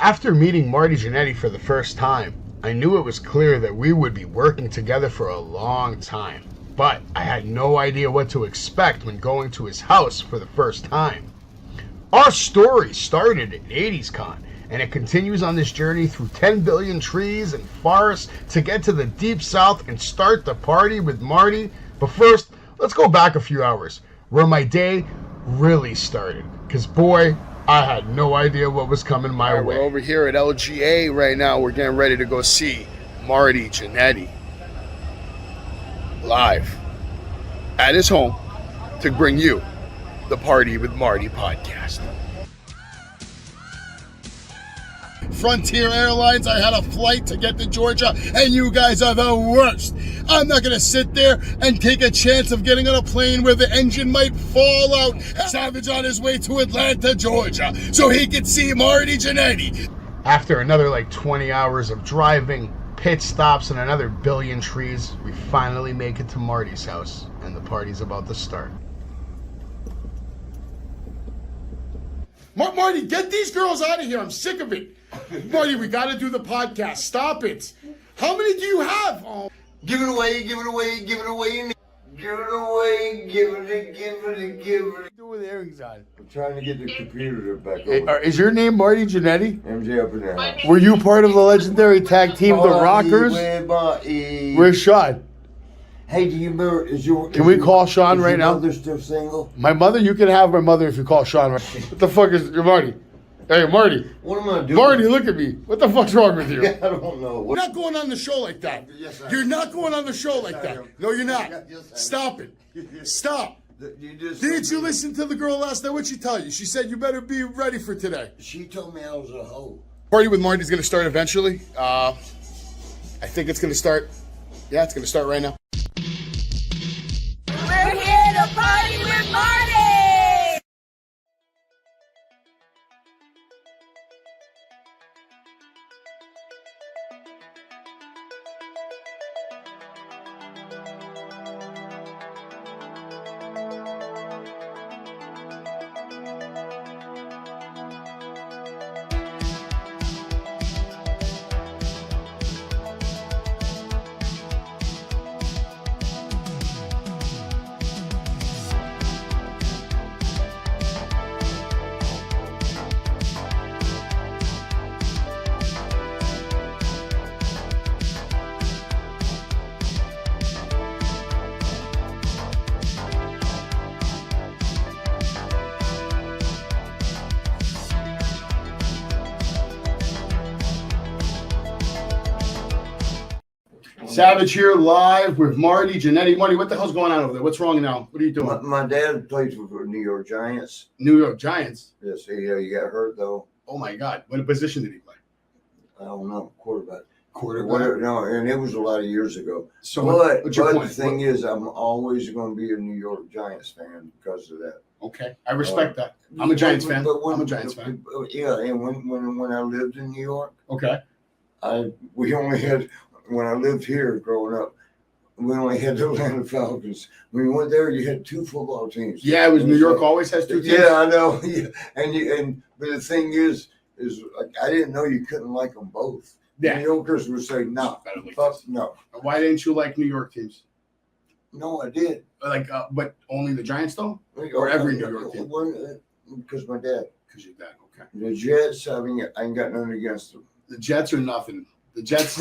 After meeting Marty Jannetty for the first time, I knew it was clear that we would be working together for a long time, but I had no idea what to expect when going to his house for the first time. Our story started at 80s Con, and it continues on this journey through 10 billion trees and forests to get to the deep south and start the party with Marty. But first, let's go back a few hours, where my day really started, because boy, I had no idea what was coming my way. We're over here at LGA right now. We're getting ready to go see Marty Jannetty live at his home to bring you the Party with Marty podcast. Frontier Airlines, I had a flight to get to Georgia, and you guys are the worst. I'm not going to sit there and take a chance of getting on a plane where the engine might fall out. Savage on his way to Atlanta, Georgia, so he could see Marty Jannetty. After another 20 hours of driving, pit stops, and another billion trees, we finally make it to Marty's house, and the party's about to start. Marty, get these girls out of here. I'm sick of it. Marty, we got to do the podcast. Stop it. How many do you have? Oh. Give it away, give it away, give it away, give it away, give it. Do with earrings on. I'm trying to get the computer back over. Is your name Marty Jannetty? MJ up in there. Were you part of the legendary tag team, the Rockers? Where's Sean? Hey, do you remember? Can we call Sean right now? Is your mother still single? My mother? You can have my mother if you call Sean. Right? What the fuck is your Marty? Hey, Marty. What am I doing? Marty, look at me. What the fuck's wrong with you? I don't know. You're not going on the show like that. Yes, I am. You're not going on the show like that. No, you're not. Yes, I am. Stop it. Stop. Didn't you listen to the girl last night? What'd she tell you? She said you better be ready for today. She told me I was a hoe. Party with Marty's going to start eventually. I think it's going to start. Yeah, it's going to start right now. We're here to party with Marty! Savage here live with Marty Jannetty. Marty, what the hell's going on over there? What's wrong now? What are you doing? My dad plays for the New York Giants. New York Giants? Yes, he got hurt though. Oh my God. What position did he play? I don't know. Quarterback. Quarterback? No, and it was a lot of years ago. So but the thing is, I'm always going to be a New York Giants fan because of that. Okay. I respect that. I'm a Giants fan. I'm a Giants fan. Yeah, and when I lived in New York, okay, we only had, when I lived here growing up, we only had the Atlanta Falcons. When you went there, you had two football teams. Yeah, it was New York always has two teams. Yeah, I know. Yeah. But the thing is like, I didn't know you couldn't like them both. Yeah. New Yorkers would say, no, fuck no. Why didn't you like New York teams? No, I did. But only the Giants though? Or every New York team? Because my dad. Because your dad, okay. The Jets, I ain't got nothing against them. The Jets are nothing. The Jets.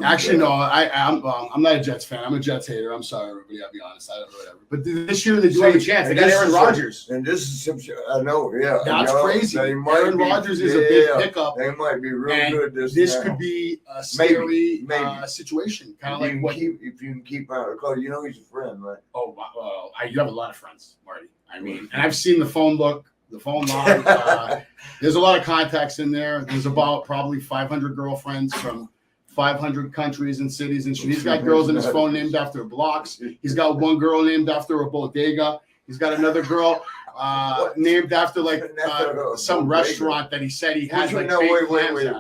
Actually, no. I'm not a Jets fan. I'm a Jets hater. I'm sorry, everybody. I'll be honest. I don't know whatever. But this year they do have a chance. They got Aaron Rodgers. And this is some. I know. Yeah. That's crazy. Aaron Rodgers is a big pickup. They might be real good. This could be a scary situation. Kind of like what if you can keep out of the call. You know he's a friend, right? Oh, well, you have a lot of friends, Marty. I mean, and I've seen the phone book. The phone line, there's a lot of contacts in there. There's about probably 500 girlfriends from 500 countries and cities and shit. He's got girls in his phone named after blocks. He's got one girl named after a bodega. He's got another girl named after some restaurant that he said he has. Wait.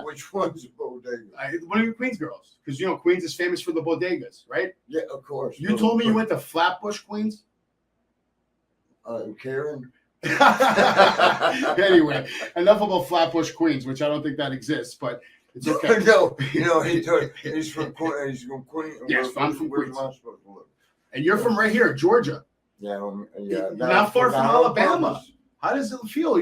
Which one's a bodega? One of your Queens girls, because Queens is famous for the bodegas, right? Yeah, of course. You told me you went to Flatbush, Queens. Karen. Anyway, enough about Flatbush, Queens, which I don't think that exists, but it's okay. No, he's from Queens. Yes, I'm from Where's Queens. I supposed to live? And you're from right here, Georgia. Yeah. Not far from on Alabama. purpose. How does it feel?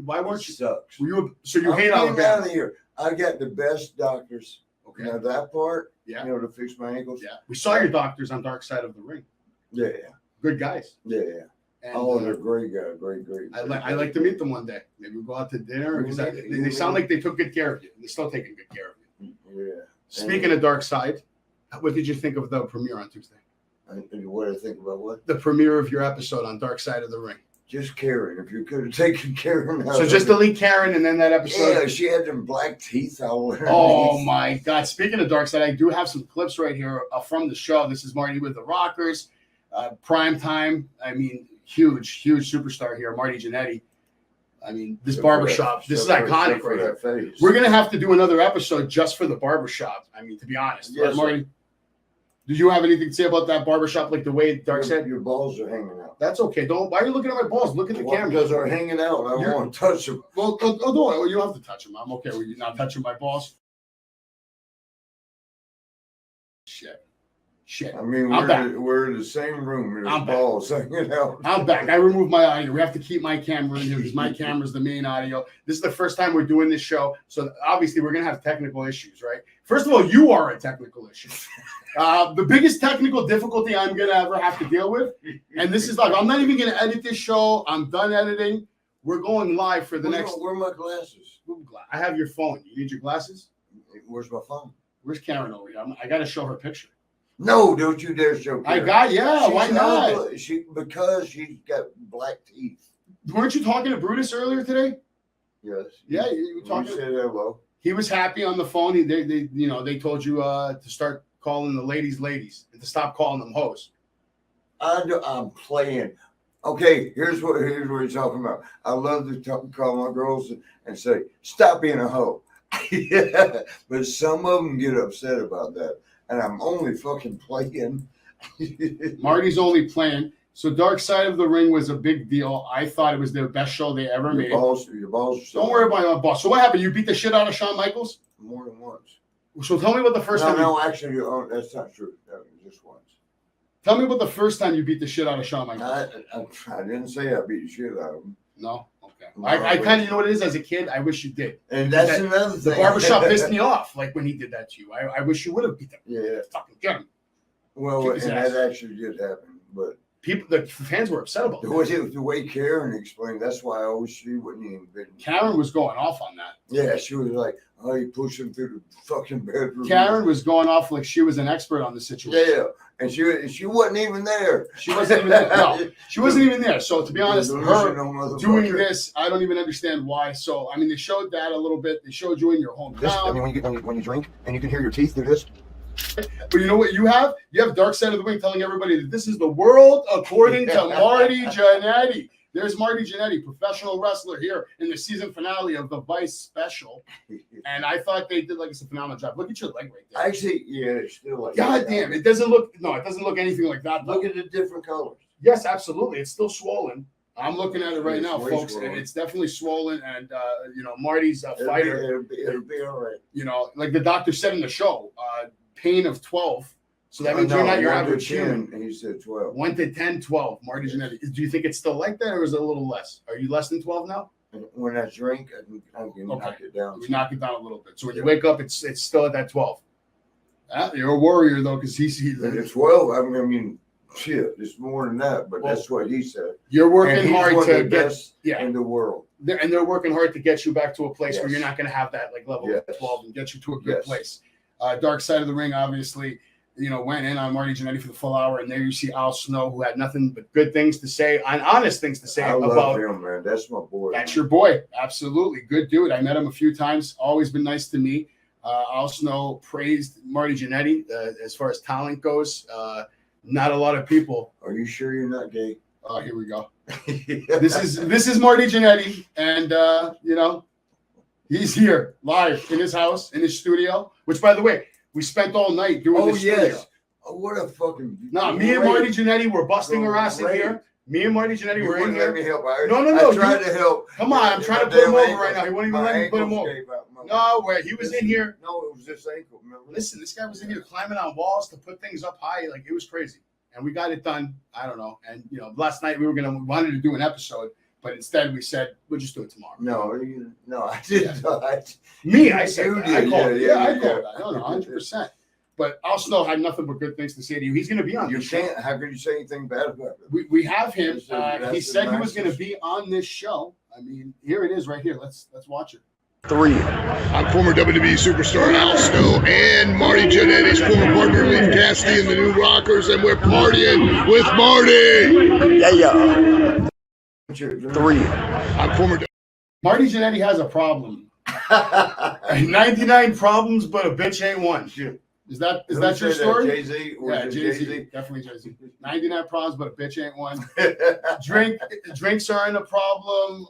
Why weren't you? Sucks. So you hate I'm getting out Alabama? of here. I got the best doctors. Okay. You know that part. Yeah. To fix my ankles. Yeah. We saw your doctors on Darkside of the Ring. Yeah. Good guys. Yeah. And, They're great guys. Great. I like to meet them one day. Maybe we'll go out to dinner because they sound like they took good care of you. They're still taking good care of you. Yeah. Speaking of Darkside, what did you think of the premiere on Tuesday? What did I think about what? The premiere of your episode on Darkside of the Ring. Just Karen. If you could have taken Karen out. So just delete Karen and then that episode. Yeah, she had them black teeth all over. Oh my God! Speaking of Darkside, I do have some clips right here from the show. This is Marty with the Rockers, prime time. I mean, huge superstar here, Marty Jannetty. I mean, this barbershop. This is iconic right here. We're gonna have to do another episode just for the barbershop. I mean, to be honest, yes, Marty. Did you have anything to say about that barbershop, like the way Darkside? Your balls are hanging out. That's okay. Why are you looking at my balls? Look at the camera. Because they're hanging out. I don't want to touch them. Well, don't. You don't have to touch them. I'm okay with you not touching my balls. Shit. I mean, we're in the same room. There's balls hanging out. I'm back. I removed my audio. We have to keep my camera in here because my camera's the main audio. This is the first time we're doing this show, so obviously we're gonna have technical issues, right? First of all, you are a technical issue. The biggest technical difficulty I'm gonna ever have to deal with, and this is like I'm not even gonna edit this show. I'm done editing. We're going live for the next. Where are my glasses? I have your phone. You need your glasses? Where's my phone? Where's Karen over here? I got to show her picture. No, don't you dare show Karen. Why not? Because she's got black teeth. Weren't you talking to Brutus earlier today? Yes. Yeah, you were talking. You said hello. He was happy on the phone. They told you to start calling the ladies and to stop calling them hoes. I'm playing. Okay, here's what he's talking about. I love to call my girls and say, "Stop being a hoe." Yeah, but some of them get upset about that, and I'm only fucking playing. Marty's only playing. So Darkside of the Ring was a big deal. I thought it was their best show they ever made. Your balls. Don't worry about my boss. So what happened? You beat the shit out of Shawn Michaels? More than once. So tell me what the first time. No, actually, that's not true. That was just once. Tell me about the first time you beat the shit out of Shawn Michaels. I didn't say I beat the shit out of him. No? Okay. I kind of, you know what it is? As a kid, I wish you did. And that's another thing. The barbershop pissed me off, like when he did that to you. I wish you would have beat them. Yeah. Fucking get him. Well, and that actually did happen. But the fans were upset about that. The way Karen explained, that's why I always she wouldn't even been. Karen was going off on that. Yeah, she was like, "Oh, you push him through the fucking bedroom." Karen was going off like she was an expert on the situation. Yeah, and she wasn't even there. She wasn't even there. No, she wasn't even there. So to be honest, her doing this, I don't even understand why. So I mean, they showed that a little bit. They showed you in your hometown. I mean, when you drink and you can hear your teeth through this. But you know what you have? You have Darkside of the Ring telling everybody that this is the world according to Marty Jannetty. There's Marty Jannetty, professional wrestler here in the season finale of the Vice special. And I thought they did like a phenomenal job. Look at your leg right there. Actually, yeah, it's still like God damn, it doesn't look anything like that. Look at the different colors. Yes, absolutely. It's still swollen. I'm looking at it right now, folks, swollen. and it's definitely swollen. And Marty's a fighter. It'll be all right. You know, like the doctor said in the show, pain of 12. So that means you're not your average human. And he said 12. 1 to 10, 12. Marty Jannetty. Do you think it's still like that, or is it a little less? Are you less than 12 now? When I drink, I can knock it down. You knock it down a little bit. So when you wake up, it's still at that 12. You're a warrior though, because he's at 12. I mean, shit, it's more than that, but that's what he said. You're working hard to get in the world. They're working hard to get you back to a place where you're not going to have that like level of 12 and get you to a good place. Darkside of the Ring, obviously, went in on Marty Jannetty for the full hour, and there you see Al Snow, who had nothing but good things to say, and honest things to say about him, man. That's my boy. That's your boy. Absolutely. Good dude. I met him a few times. Always been nice to me. Al Snow praised Marty Jannetty as far as talent goes. Not a lot of people. Are you sure you're not gay? Oh, here we go. This is Marty Jannetty, and he's here live in his house, in his studio, which, by the way, we spent all night doing this studio. Oh, what a fucking... me and Marty Jannetty were busting our ass in here. Me and Marty Jannetty You were in wouldn't let here. me help. No. I tried to help. Come on, I'm trying to put him over right now. He won't even let me put him over. No, where he was in here. No, it was this ankle. Remember? Listen, this guy was in here climbing on walls to put things up high. Like, it was crazy. And we got it done. I don't know. And, last night we wanted to do an episode, but instead we said, we'll just do it tomorrow. No, I didn't. Me, I said that. I called it. Yeah, I called that. No, 100%. But Al Snow had nothing but good things to say to you. He's going to be on You this show. can't. How could you say anything bad about it? We have him. That's He said he was going to nicest. be on this show. I mean, here it is right here. Let's watch it. 3. I'm former WWE superstar Al Snow and Marty Jannetty's former partner Lee Cassidy and the New Rockers, and we're partying with Marty. Yeah. 3. I'm former Marty Jannetty has a problem. 99 problems, but a bitch ain't one. Is that your story? Jay-Z? Yeah, Jay-Z. Definitely Jay-Z. 99 problems, but a bitch ain't one. Drinks aren't a problem.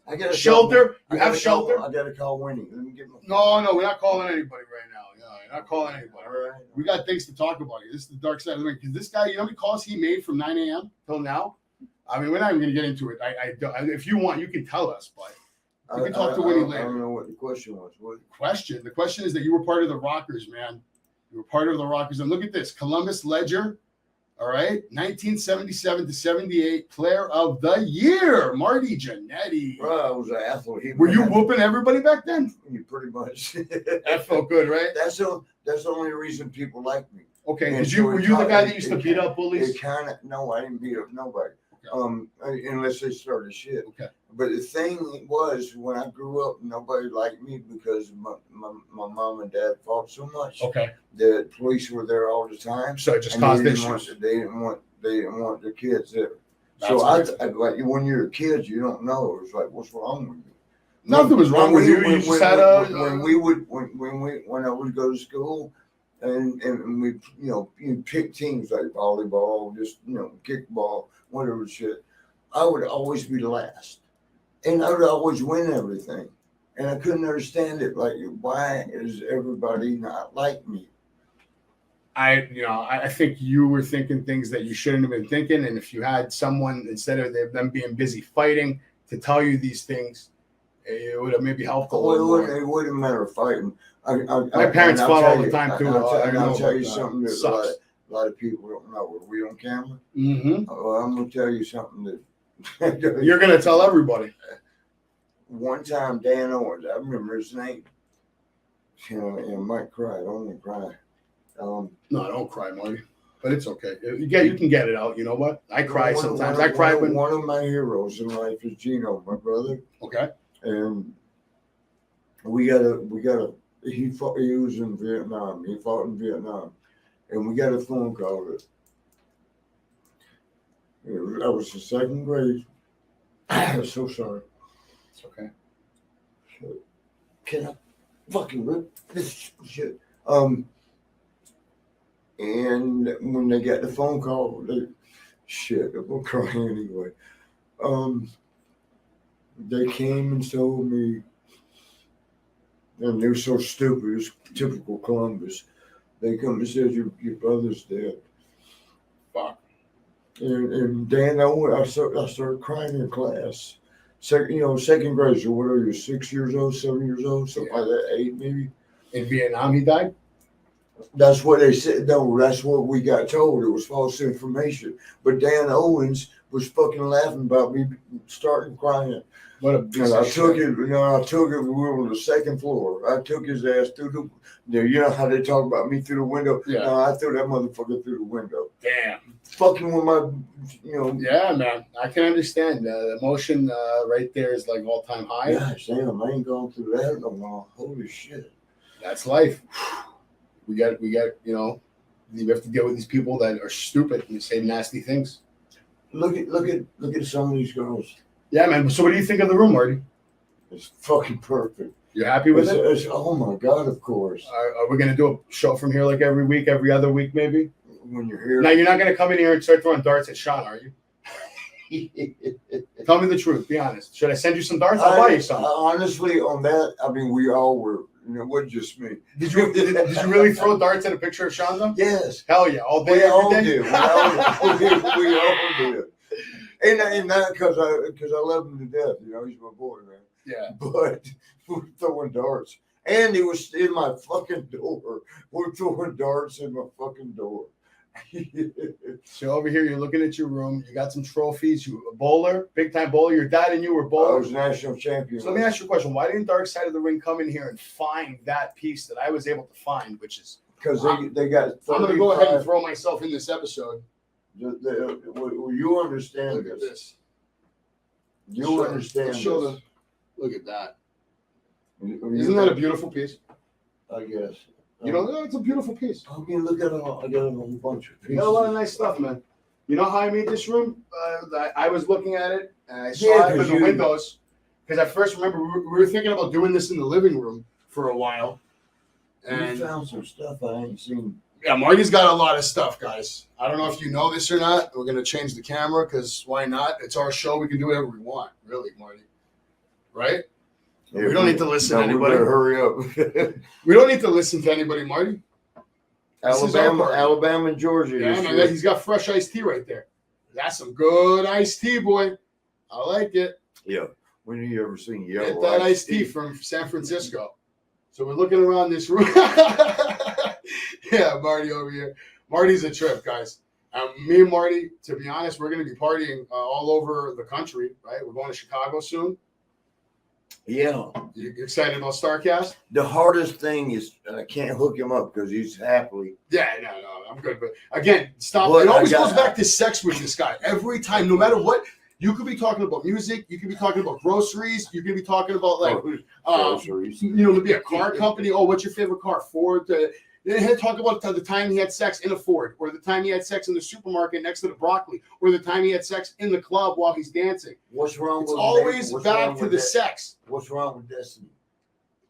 I gotta Shelter. call- You I have gotta shelter? call- I gotta call Winnie. Let me get my. No, we're not calling anybody right now. No, you're not calling anybody. All right. We got things to talk about here. This is the dark side of the ring. Because this guy, you know how many calls he made from 9 a.m. till now? I mean, we're not even going to get into it. If you want, you can tell us, but we can talk to Winnie later. I don't know what the question was. What? The question is that you were part of the Rockers, man. You were part of the Rockers. And look at this. Columbus Ledger, all right? 1977 to 78, Player of the Year, Marty Jannetty. Well, I was an athlete. Were you whooping everybody back then? You pretty much. That felt good, right? That's the only reason people like me. Okay. And Were you the guy that used to beat up bullies? It kind of no, I didn't beat up nobody. Unless they started shit. Okay. But the thing was, when I grew up, nobody liked me because my mom and dad fought so much. Okay. The police were there all the time. So it just and caused they issues. didn't want their kids there. That's So right. I like when you're a kid, you don't know. It's like, what's wrong with you? Nothing was wrong with you. You just had when I would go to school, and we you pick teams like volleyball, just kickball, whatever shit. I would always be last, and I would always win everything, and I couldn't understand it. Like, why is everybody not like me? I think you were thinking things that you shouldn't have been thinking, and if you had someone instead of them being busy fighting to tell you these things, it would have maybe helped a little more. It wouldn't matter fighting. My parents fought all the time too. I'll tell you something that a lot of people don't know. Are we on camera? Mm-hmm. I'm gonna tell you something that You're gonna tell everybody. One time, Dan Owens, I remember his name. And I might cry. I don't want to cry. No, don't cry, Marty. But it's okay. You can get it out. You know what? I cry sometimes. I cry when one of my heroes in life is Gino, my brother. Okay. And he was in Vietnam. He fought in Vietnam. And we got a phone call that I was in second grade. I'm so sorry. It's okay. Can I fucking rip this shit? And when they got the phone call, I'm gonna cry anyway. They came and told me, and they were so stupid, it's typical Columbus. They come and said, your brother's dead. Fuck. And Dan, I started crying in class. Second grade, so what are you, 6 years old, 7 years old, something like that, 8 maybe? In Vietnam, he died? That's what they said. No, that's what we got told. It was false information. But Dan Owens was fucking laughing about me starting crying. What a piece of shit. I took it. We were on the second floor. I took his ass through you know how they talk about me through the window? Yeah. No, I threw that motherfucker through the window. Damn. Fucking with my, Yeah, man. I can understand. The emotion right there is like all-time high. Gosh damn, I ain't going through that no more. Holy shit. That's life. We got, you have to deal with these people that are stupid and say nasty things. Look at some of these girls. Yeah, man. So what do you think of the room, Marty? It's fucking perfect. You happy with it? Oh my God, of course. Are we going to do a show from here like every week, every other week maybe? When you're here. Now, you're not going to come in here and start throwing darts at Sean, are you? Tell me the truth. Be honest. Should I send you some darts? I'll buy you some. Honestly, on that, I mean, we all were it wasn't just me. Did you really throw darts at a picture of Sean though? Yes. Hell yeah, all day, We all every day? did. We all did. And not because I love him to death. You know, he's my boy, man. Yeah. But we're throwing darts. And he was in my fucking door. We're throwing darts in my fucking door. So over here, you're looking at your room. You got some trophies. You a bowler, big time bowler. Your dad and you were I bowlers. was national champion. So let me ask you a question. Why didn't Darkside of the Ring come in here and find that piece that I was able to find, which is... Because they got... I'm going to go ahead and throw myself in this episode. Will you understand Look at this. You understand Let's show this. Look at that. Isn't that a beautiful piece? I guess. You know, it's a beautiful piece. I mean, look at all. I got a whole bunch of You pieces. got a lot of nice stuff, man. You know how I made this room? I was looking at it, and I saw Yeah, it in 'cause the windows. Because I first remember we were thinking about doing this in the living room for a while. You And found some stuff I ain't seen. yeah, Marty's got a lot of stuff, guys. I don't know if you know this or not. We're going to change the camera because why not? It's our show. We can do whatever we want, really, Marty. Right? Yeah, We don't need to listen to we anybody. better hurry up. We don't need to listen to anybody, Marty. This is our party. Alabama, and Georgia. Yeah, this man, year. he's got fresh iced tea right there. That's some good iced tea, boy. I like it. Yeah. When have you ever seen yellow? Get that iced tea from San Francisco. So we're looking around this room. Yeah, Marty over here. Marty's a trip, guys. Me and Marty, to be honest, we're going to be partying all over the country, right? We're going to Chicago soon. Yeah. You excited about StarCast? The hardest thing is I can't hook him up because he's happily. Yeah, no, I'm good. But again, stop. But It always I got- goes back to sex with this guy. Every time, no matter what, you could be talking about music, you could be talking about groceries, you could be talking about like, groceries. maybe a car company. Oh, what's your favorite car? Ford. Then he'll talk about the time he had sex in a Ford, or the time he had sex in the supermarket next to the broccoli, or the time he had sex in the club while he's dancing. What's wrong It's with always what's back wrong to with the that? sex. What's wrong with Destiny?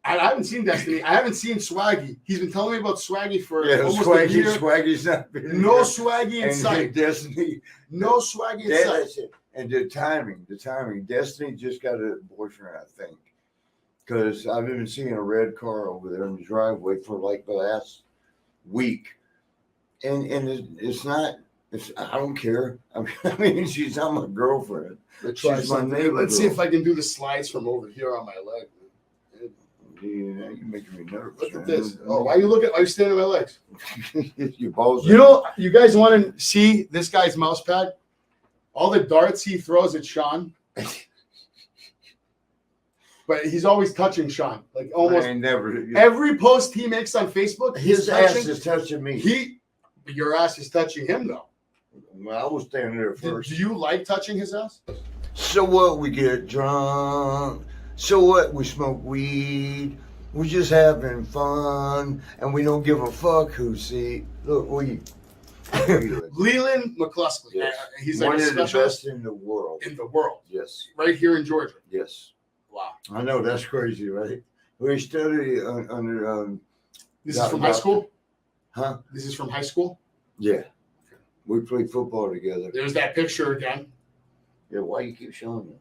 I haven't seen Destiny. I haven't seen Swaggy. He's been telling me about Swaggy for Yeah, almost a year. Swaggy's not been No here. Swaggy in And sight. Destiny. No Swaggy in sight. That's it. And the timing. Destiny just got a boyfriend, I think. Because I've been seeing a red car over there in the driveway for like the last week. And it's not, I don't care. I mean, she's not my girlfriend. Let's try She's my something. neighbor Let's see girl. if I can do the slides from over here on my leg. Yeah, you're making me nervous. Look man. at this. Oh, why are you looking? Why are you standing on my legs? Your balls. You know, you guys want to see this guy's mouse pad? All the darts he throws at Sean. But he's always touching Sean. Like almost I ain't never. every post he makes on Facebook, His he's ass touching. is touching me. Your ass is touching him though. Well, I was standing there Do first. you like touching his ass? So what? We get drunk. So what? We smoke weed. We're just having fun, and we don't give a fuck who see. Look, we. Leland McCluskey. Yes. He's like One a of the specialist best in the world. in the world, Yes. right here in Georgia. Yes. Wow. I know that's crazy, right? We study under. This is from high school? Huh? This is from high school? Yeah. We played football together. There's that picture again. Yeah. Why you keep showing me?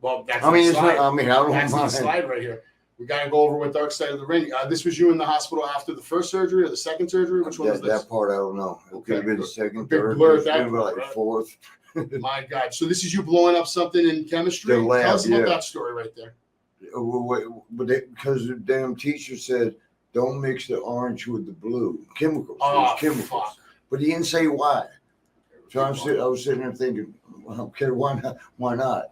Well, that's I mean, the it's slide. not. I mean, I don't That's the mind. slide right here. We got to go over with Darkside of the Ring. This was you in the hospital after the first surgery or the second surgery? Which one was this? That part I don't know. It Okay. could have been the second, Big third, blur at it's that been point, like right? fourth. My God. So this is you blowing up something in chemistry? The lab, Tell us about yeah. that story right there. But because the damn teacher said, don't mix the orange with the blue chemicals. Oh, There's chemicals. fuck. But he didn't say why. So I was sitting there thinking, well, okay, why not? Why not?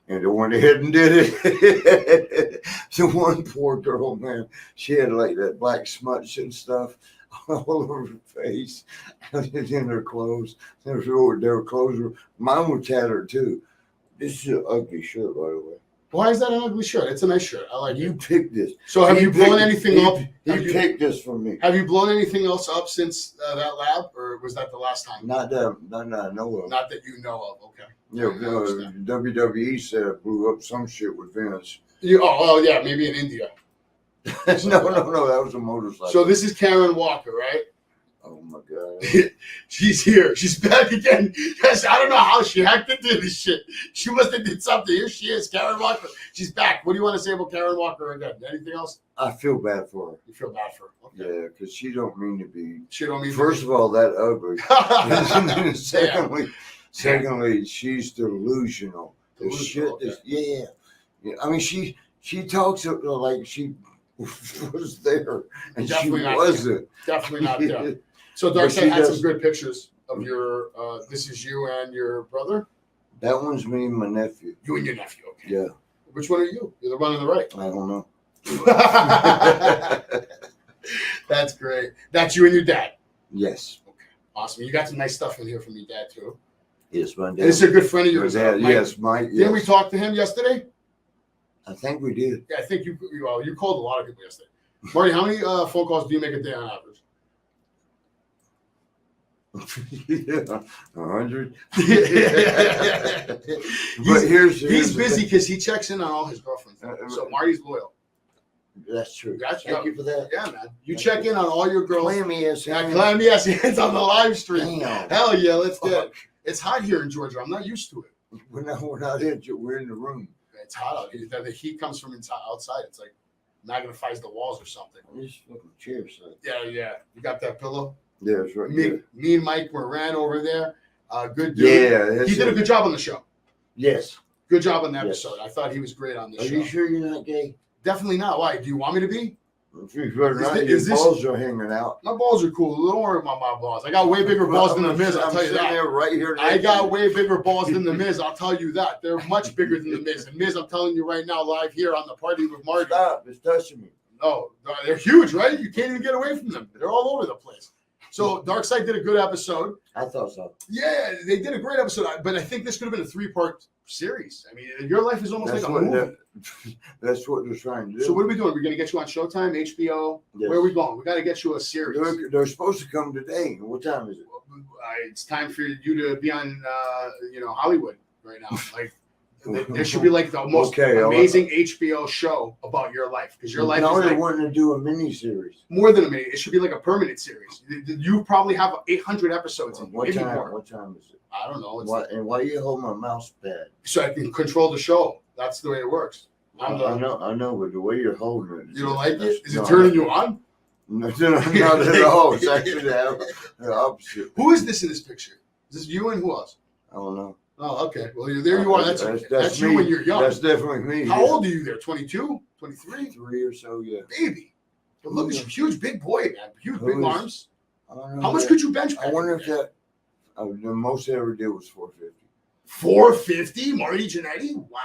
And they went ahead and did it. So one poor girl, man, she had like that black smudge and stuff all over her face, and in her clothes. Their clothes mine were tattered too. This is an ugly shirt, by the way. Why is that an ugly shirt? It's a nice shirt. I like You it. picked this. So have He you blown picked- anything he- up? You picked this for me. Have you blown anything else up since that lab, or was that the last time? Not that I know of. Not that you know of. Okay. Yeah, I understand. WWE said I blew up some shit with Vince. Oh, yeah, maybe in India. No, that was a motorcycle. So this is Karen Walker, right? Oh my God. She's here. She's back again. Yes, I don't know how she hacked into this shit. She must have did something. Here she is, Karen Walker. She's back. What do you want to say about Karen Walker again? Anything else? I feel bad for her. You feel bad for her. Okay. Yeah, because she don't mean to be. She don't mean First to of all, that ugly. And then secondly, she's delusional. The shit is, yeah. I mean, she talks like she was there, and Definitely she not wasn't. Definitely not there. So But she Darkside had does- some good pictures of your, this is you and your brother? That one's me and my nephew. You and your nephew, okay. Yeah, Which one are you? You're the one on the right. I don't know. That's great. That's you and your dad. Yes, Awesome. You got some nice stuff in here from your dad, too. yes, my dad. And this is a good friend of yours. My dad, Mike. yes, Mike. Yes. Didn't we talk to him yesterday? I think we did. Yeah, I think you called a lot of people yesterday. Marty, how many phone calls do you make a day on average? Yeah, 100. He's- But he's He's the busy thing. because he checks in on all his girlfriends. So Marty's loyal. That's true. Gotcha. Thank you for that. Yeah, man. You check in on all your girls. Clammy as Yeah, hell. clam, yes, it's on the live stream. Damn. Hell yeah, let's get it. It's hot here in Georgia. I'm not used to it. We're not in. We're in the room. It's hot out here. The heat comes from outside. It's like magnifies the walls or something. This fucking chair set. Yeah. You got that pillow? Yeah, that's right. Me and Mike ran over there. Good dude. Yeah. He did a good job on the show. Yes. Good job on the Yes. episode. I thought he was great on the Are show. you sure you're not gay? Definitely not. Why? Do you want me to be? If you're not, Is your this- balls are hanging out. My balls are cool. Don't worry about my balls. I got way bigger balls than the Miz. I'll tell you sitting that. there right here. I got way bigger balls than the Miz. I'll tell you that. They're much bigger than the Miz. And Miz, I'm telling you right now, live here on the Party with Marty. Stop! It's touching me. No, they're huge, right? You can't even get away from them. They're all over the place. So Darkside did a good episode. I thought so. Yeah, they did a great episode. But I think this could have been a 3-part series. I mean, your life is almost That's like a what movie. that's what they're trying to do. So what are we doing? We're going to get you on Showtime, HBO? Yes. Where are we going? We got to get you a series. They're supposed to come today. What time is it? It's time for you to be on, Hollywood right now. Like, there should be like the most amazing HBO show about your life because your life now is they're like wanting to do a mini series. more than a minute. It should be like a permanent series. You probably have 800 episodes. In you, What maybe time? more. What time is it? I don't know. It's Why you hold my mouse pad? so I can control the show. That's the way it works. I know, but the way you're holding it. You don't like it? Is No, it turning you on? No, not at all. It's actually the opposite. Who is this in this picture? Is this you and who else? I don't know. Oh, okay. Well, there you are. That's you me. when you're young. That's definitely me. How yeah. old are you there? 22? 23? 3 or so, yeah. Baby. But look at you. Huge, big boy, man. Huge, big Who is- arms. I don't know How much that. could you bench? I wonder if that. The most I ever did was 450. 450? Marty Jannetty? Wow.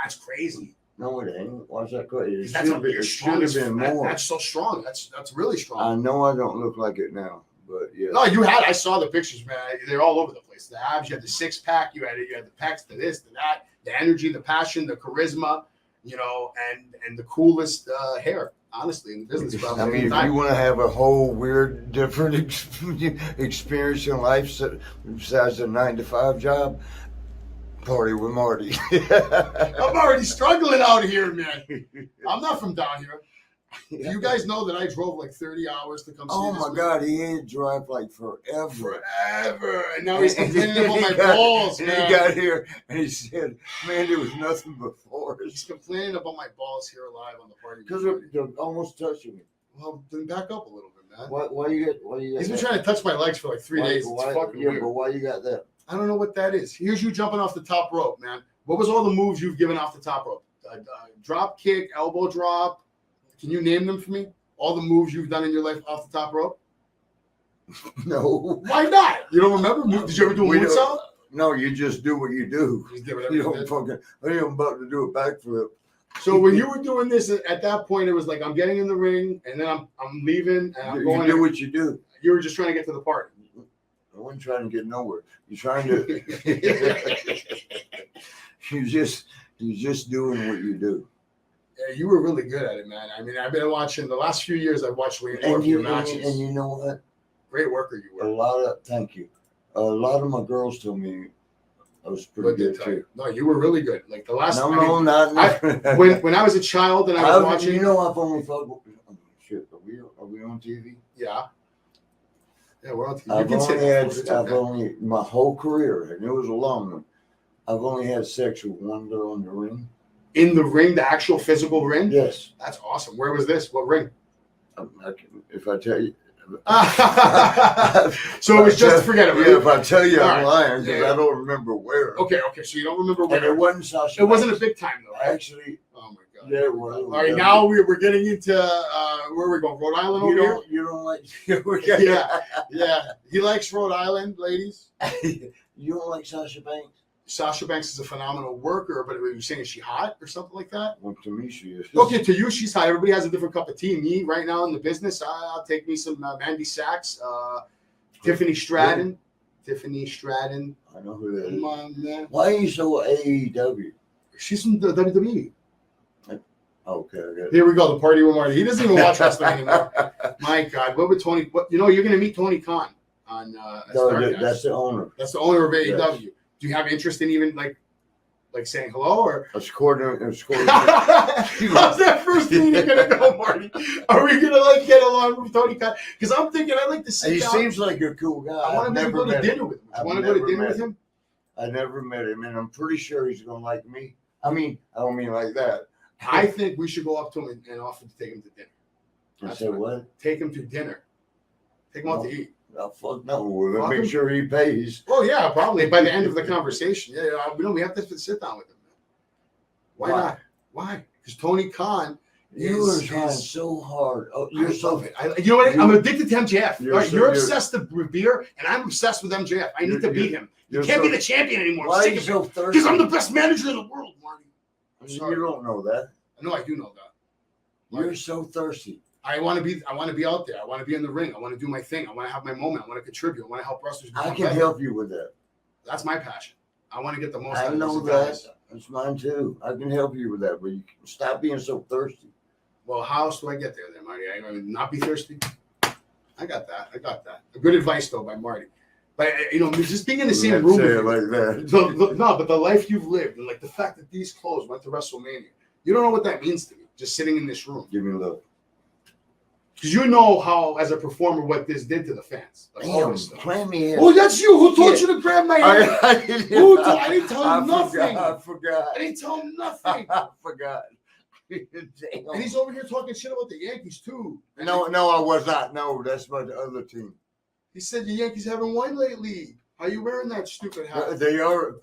That's crazy. No, it ain't. Why's that crazy? It That's should you're have strong as been that- more. That's so strong. That's really I strong. know I don't look like it now, but yeah. No, I saw the pictures, man. They're all over the place. The abs, you had the 6-pack, you had the pecs, the this, the that, the energy, the passion, the charisma, and the coolest hair, honestly, in the business. Probably. I mean, if you want to have a whole weird, different experience in life besides a 9-to-5 job, Party with Marty. I'm already struggling out here, man. I'm not from down here. Do you guys know that I drove like 30 hours to come see Oh this my man? God, he had to drive like forever. Forever. And now he's complaining about my balls, and man. he got here and he said, "Man, there was nothing before He's us." complaining about my balls here live on the Party. Because they're almost touching me. Well, then back up a little bit, man. Why you got? He's been trying to touch my legs for like 3 days. It's fucking weird. But why you got that? I don't know what that is. Here's you jumping off the top rope, man. What was all the moves you've given off the top rope? Drop kick, elbow drop. Can you name them for me? All the moves you've done in your life off the top rope? No. Why not? You don't remember? Did you ever do a We moonsault? don't- No, you just do what you do. You just did whatever You you don't did. fucking. I am about to do a backflip. So when you were doing this at that point, it was like I'm getting in the ring and then I'm leaving and I'm You going. do what you do. You were just trying to get to the party. I wasn't trying to get nowhere. You're trying to. you're just doing what you do. Yeah, you were really good at it, man. I mean, I've been watching the last few years. I've watched way more And of your you matches. and you know what? Great worker you A were. lot of thank you. A lot of my girls told me I was pretty What did good tell you? too. No, you were really good. Like the last. No, I mean, not when I was a child and I was watching. You know, I've only fought. Shit, are we on TV? Yeah. Yeah, we're on TV. You can say that. I've only my whole career, and it was a long one. I've only had sex with one girl in the ring. In the ring, the actual physical ring? Yes. That's awesome. Where was this? What ring? If I tell you. So it was just forget it. Yeah, if I tell you, I'm All lying because Yeah. I don't remember where. Okay. So you don't remember where? And it wasn't Sasha. It wasn't a big time though, right? Actually. Oh my god. Yeah, well, All right, now we're getting into where are we going? Rhode Island over here? You don't like. Yeah. He likes Rhode Island, ladies. You don't like Sasha Banks? Sasha Banks is a phenomenal worker, but were you saying is she hot or something like that? Well, to me, she is. Okay, to you, she's hot. Everybody has a different cup of tea. Me, right now in the business, I'll take me some Mandy Sachs, Tiffany Stratton. Tiffany Stratton. I know who that is. Come on, man. Why are you so AEW? She's from the WWE. Okay. Here we go. The Party with Marty. He doesn't even watch wrestling anymore. My God, what would Tony? You're going to meet Tony Khan on. That's the owner. That's the owner of AEW. Yes. Do you have interest in even like saying hello or? It's coordinated. How's that first meeting gonna go, Marty? Are we gonna get along with Tony Khan? Because I'm thinking I'd like to see. He seems like a cool guy. I want to go to dinner with him. I want to go to dinner with him. I never met him, and I'm pretty sure he's gonna like me. I mean, I don't mean like that. I think we should go up to him and offer to take him to dinner. I said what? Take him to dinner. Take him out to eat. Oh, fuck no. Well, make sure he pays. Oh yeah, probably by the end of the conversation. Yeah, we have to sit down with him. Why not? Why? Because Tony Khan. You are trying so hard. Oh, you're so. You know what? I'm addicted to MJF. You're obsessed with beer, and I'm obsessed with MJF. I need to beat him. You can't be the champion anymore. Why are you so thirsty? Because I'm the best manager in the world, Marty. I'm sorry. You don't know that. No, I do know that. You're so thirsty. I want to be out there. I want to be in the ring. I want to do my thing. I want to have my moment. I want to contribute. I want to help wrestlers. I can help you with that. That's my passion. I want to get the most. I know that. That's mine too. I can help you with that, but you can stop being so thirsty. Well, how else do I get there, then, Marty? I mean, not be thirsty. I got that. Good advice though by Marty. But just being in the same room. Say it like that. No, but the life you've lived and like the fact that these clothes went to WrestleMania, you don't know what that means to me. Just sitting in this room. Give me a look. Because you know how, as a performer, what this did to the fans. Like all this stuff. Oh, that's you. Who told you to grab my hand? I didn't tell him nothing. I forgot. I didn't tell him nothing. I forgot. Damn. And he's over here talking shit about the Yankees, too. No, I was not. No, that's about the other team. He said the Yankees haven't won lately. How you wearing that stupid hat? They are.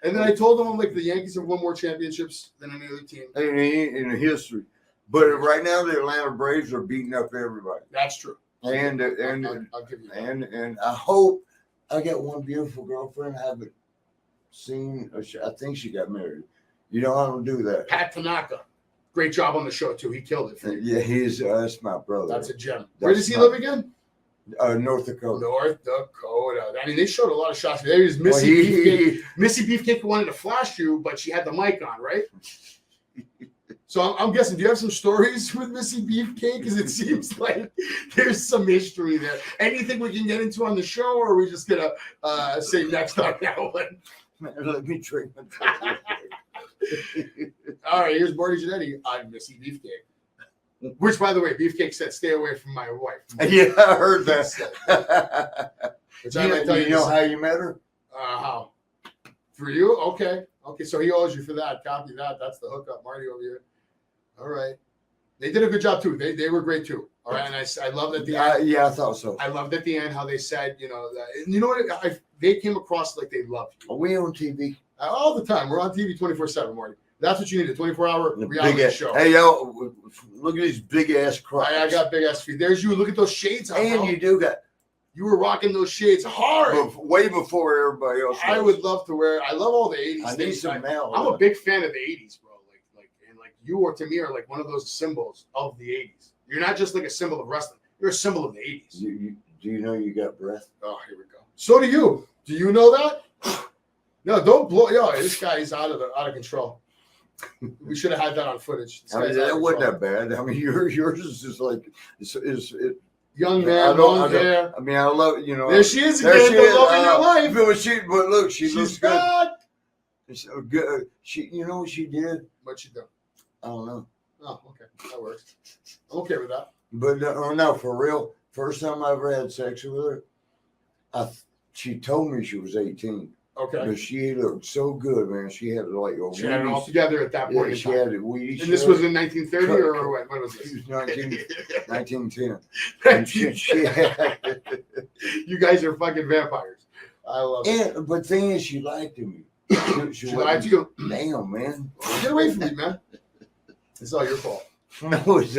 And then I told him, I'm like, the Yankees have won more championships than any other team. In history. But right now, the Atlanta Braves are beating up everybody. That's true. And I'll give you that. And I hope I got one beautiful girlfriend. I haven't seen. I think she got married. You know I don't do that. Pat Tanaka, great job on the show too. He killed it for you. Yeah, he's that's my brother. That's a gem. Where does he live again? North Dakota. North Dakota. I mean, they showed a lot of shots. There was Missy Beefcake. Missy Beefcake wanted to flash you, but she had the mic on, right? So I'm guessing, do you have some stories with Missy Beefcake? Because it seems like there's some history there. Anything we can get into on the show, or are we just going to say next on that one? Man, let me drink. All right, here's Marty Jannetty on Missy Beefcake. Which, by the way, Beefcake said, stay away from my wife. Yeah, I heard that. Which I might tell you know how you met her? How? For you? Okay, so he owes you for that. Copy that. That's the hookup, Marty over here. All right. They did a good job, too. They were great, too. All right, and I loved at the end. Yeah, I thought so. I loved at the end how they said, what? They came across like they loved you. Are we on TV? All the time. We're on TV 24/7, Marty. That's what you need, a 24-hour reality show. Hey, yo, look at these big-ass crocs. I got big-ass feet. There's you. Look at those shades. And you do got. You were rocking those shades hard. Way before everybody else. I would love to wear. I love all the 80s. I need some now. I'm a big fan of the 80s, bro. Like you or to me are like one of those symbols of the 80s. You're not just like a symbol of wrestling. You're a symbol of the 80s. Do you know you got breath? Oh, here we go. So do you. Do you know that? No, don't blow. Yo, this guy is out of control. We should have had that on footage. I mean, that wasn't that bad. I mean, yours is just like it. Young man, long hair. I mean, I love There she is again. The love of your life. But look, she's looks good. She's good. You know what she did? What'd she do? I don't know. Oh, okay, that works. I'm okay with that. But no, for real. First time I ever had sex with her, she told me she was 18. Okay. But she looked so good, man. She had like a She had it all together at that point. Yeah, she had it weedy. And this was in 1930 or what? When was this? She was 1910. And she had, you guys are fucking vampires. I love it. But thing is, she lied to me. She lied to you? Damn, man. Get away from me, man. It's all your fault. No, it's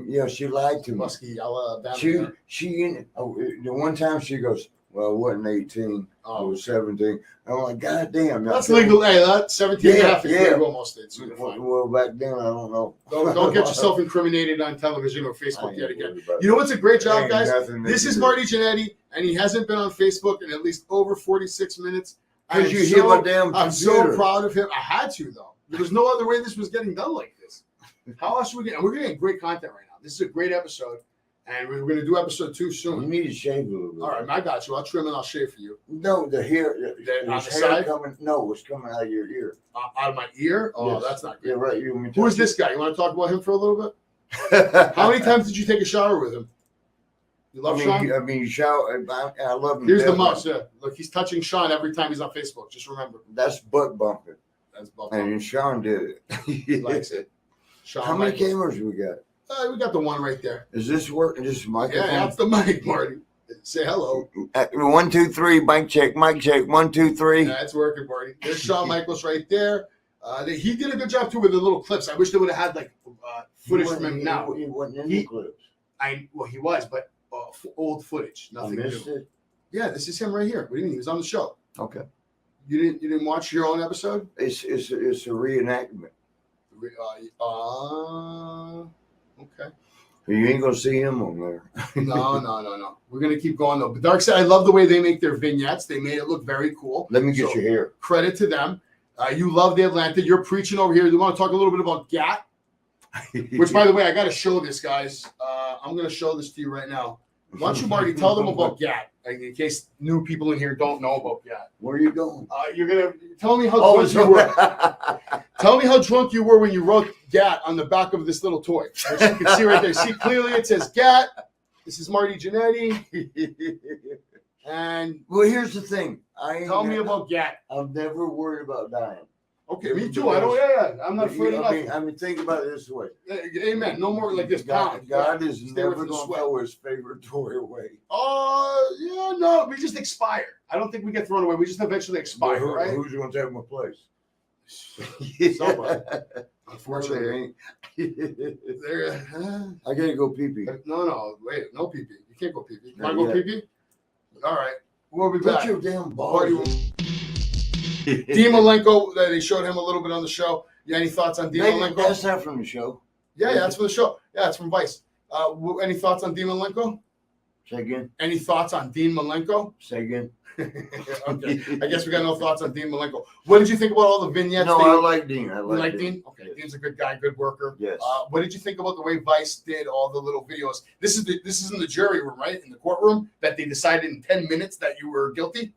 yeah, she lied to me. Muskie, I'll The one time she goes, well, I wasn't 18. I was 17. I'm like, God damn. That's legal. Hey, that 17 and a half is legal most states. Well, back then, I don't know. Don't get yourself incriminated on television or Facebook yet again. You know what's a great job, guys? This is Marty Jannetty, and he hasn't been on Facebook in at least over 46 minutes. I'm so proud of him. I had to, though. There was no other way this was getting done like this. How else are we getting? We're getting great content right now. This is a great episode. And we're going to do episode 2 soon. You need to shave a little bit. All right, I got you. I'll trim and I'll shave for you. No, the hair. On the side? No, it's coming out of your ear. Out of my ear? Oh, yes. That's not good. Yeah, right. Who is this guy? You want to talk about him for a little bit? How many times did you take a shower with him? You love Sean? I mean, you shower. I love him. Here's the mouse. Yeah. Look, he's touching Sean every time he's on Facebook. Just remember. That's butt bumping. That's butt bumping. And Sean did it. He likes it. Sean, how many cameras we got? We got the one right there. Is this working? This microphone? Yeah, that's the mic, Marty. Say hello. 1, 2, 3. Mic check. Mic check. 1, 2, 3. Yeah, it's working, Marty. There's Shawn Michaels right there. He did a good job too with the little clips. I wish they would have had like footage from him now. He wasn't in the clips. Well, he was, but old footage. Nothing new. Yeah, this is him right here. What do you mean? He was on the show. Okay. You didn't watch your own episode? It's a reenactment. Okay. You ain't gonna see him on there. No. We're gonna keep going though. But Darkside, I love the way they make their vignettes. They made it look very cool. Let me get your hair. Credit to them. You love the Atlanta. You're preaching over here. You want to talk a little bit about GAT? Which, by the way, I got to show this, guys. I'm going to show this to you right now. Why don't you, Marty, tell them about GAT, in case new people in here don't know about GAT. Where are you going? You're going to tell me how drunk you were. Tell me how drunk you were when you wrote GAT on the back of this little toy. Which you can see right there. See clearly it says GAT. This is Marty Jannetty. And well, here's the thing. Tell me about GAT. I'm never worried about dying. Okay, me too. I don't. Yeah, I'm not afraid of nothing. I mean, think about it this way. Amen. No more like this. God is never going to throw his favorite toy away. Yeah, no, we just expire. I don't think we get thrown away. We just eventually expire, right? Who's going to take my place? Somebody. Unfortunately, I gotta go pee pee. No, wait, no pee pee. You can't go pee pee. You want to go pee pee? All right, we'll be back. Put your damn balls. Dean Malenko, they showed him a little bit on the show. Yeah, any thoughts on Dean Malenko? That's not from the show. Yeah, that's for the show. Yeah, it's from Vice. Any thoughts on Dean Malenko? Say again. Any thoughts on Dean Malenko? Say again. Okay, I guess we got no thoughts on Dean Malenko. What did you think about all the vignettes? No, I like Dean. I like Dean. Okay, yes. Dean's a good guy, good worker. Yes. What did you think about the way Vice did all the little videos? This is in the jury room, right? In the courtroom, that they decided in 10 minutes that you were guilty.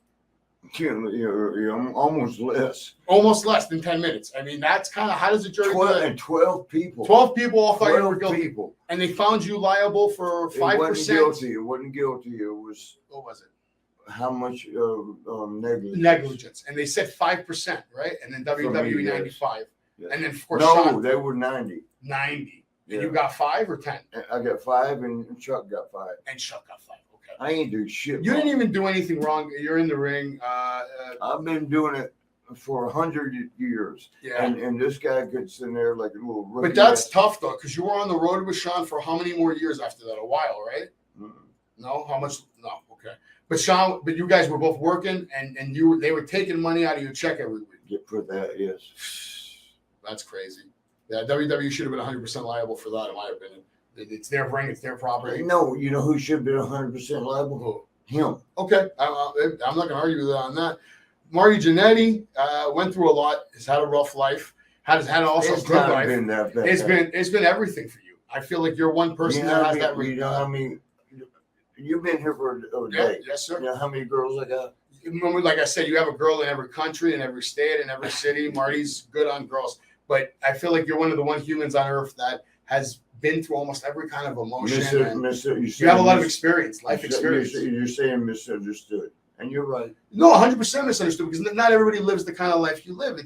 You're almost less. Almost less than 10 minutes. I mean, that's kind of how does the jury do that? 12 people. 12 people all thought you were guilty. People. And they found you liable for 5%. It wasn't guilty. It was. What was it? How much negligence? Negligence. And they said 5%, right? And then WWE 95. Yes. And then, of course, no, they were 90. 90. And you got 5 or 10? I got 5, and Chuck got 5. And Chuck got 5. Okay. I ain't do shit. You didn't even do anything wrong. You're in the ring. I've been doing it for 100 years. Yeah. And this guy gets in there like a little rookie. But that's tough, though, because you were on the road with Sean for how many more years after that? A while, right? Mm-hmm. No? How much? No. Okay. But Sean, you guys were both working, and they were taking money out of your check every week. Yeah, for that, yes. That's crazy. Yeah, WWE should have been 100% liable for that, in my opinion. It's their ring, it's their property. No, you know who should be 100% liable? Him. Okay, I'm not going to argue with that on that. Marty Jannetty went through a lot. Has had a rough life. Has had also a good life. Been that bad. It's been everything for you. I feel like you're one person that has that. You know how many? You've been here for a day. Yes, sir. You know how many girls I got? Like I said, you have a girl in every country, in every state, in every city. Marty's good on girls. But I feel like you're one of the humans on earth that has been through almost every kind of emotion. You have a lot of experience, life experience. You're saying misunderstood, and you're right. No, 100% misunderstood because not everybody lives the kind of life you live.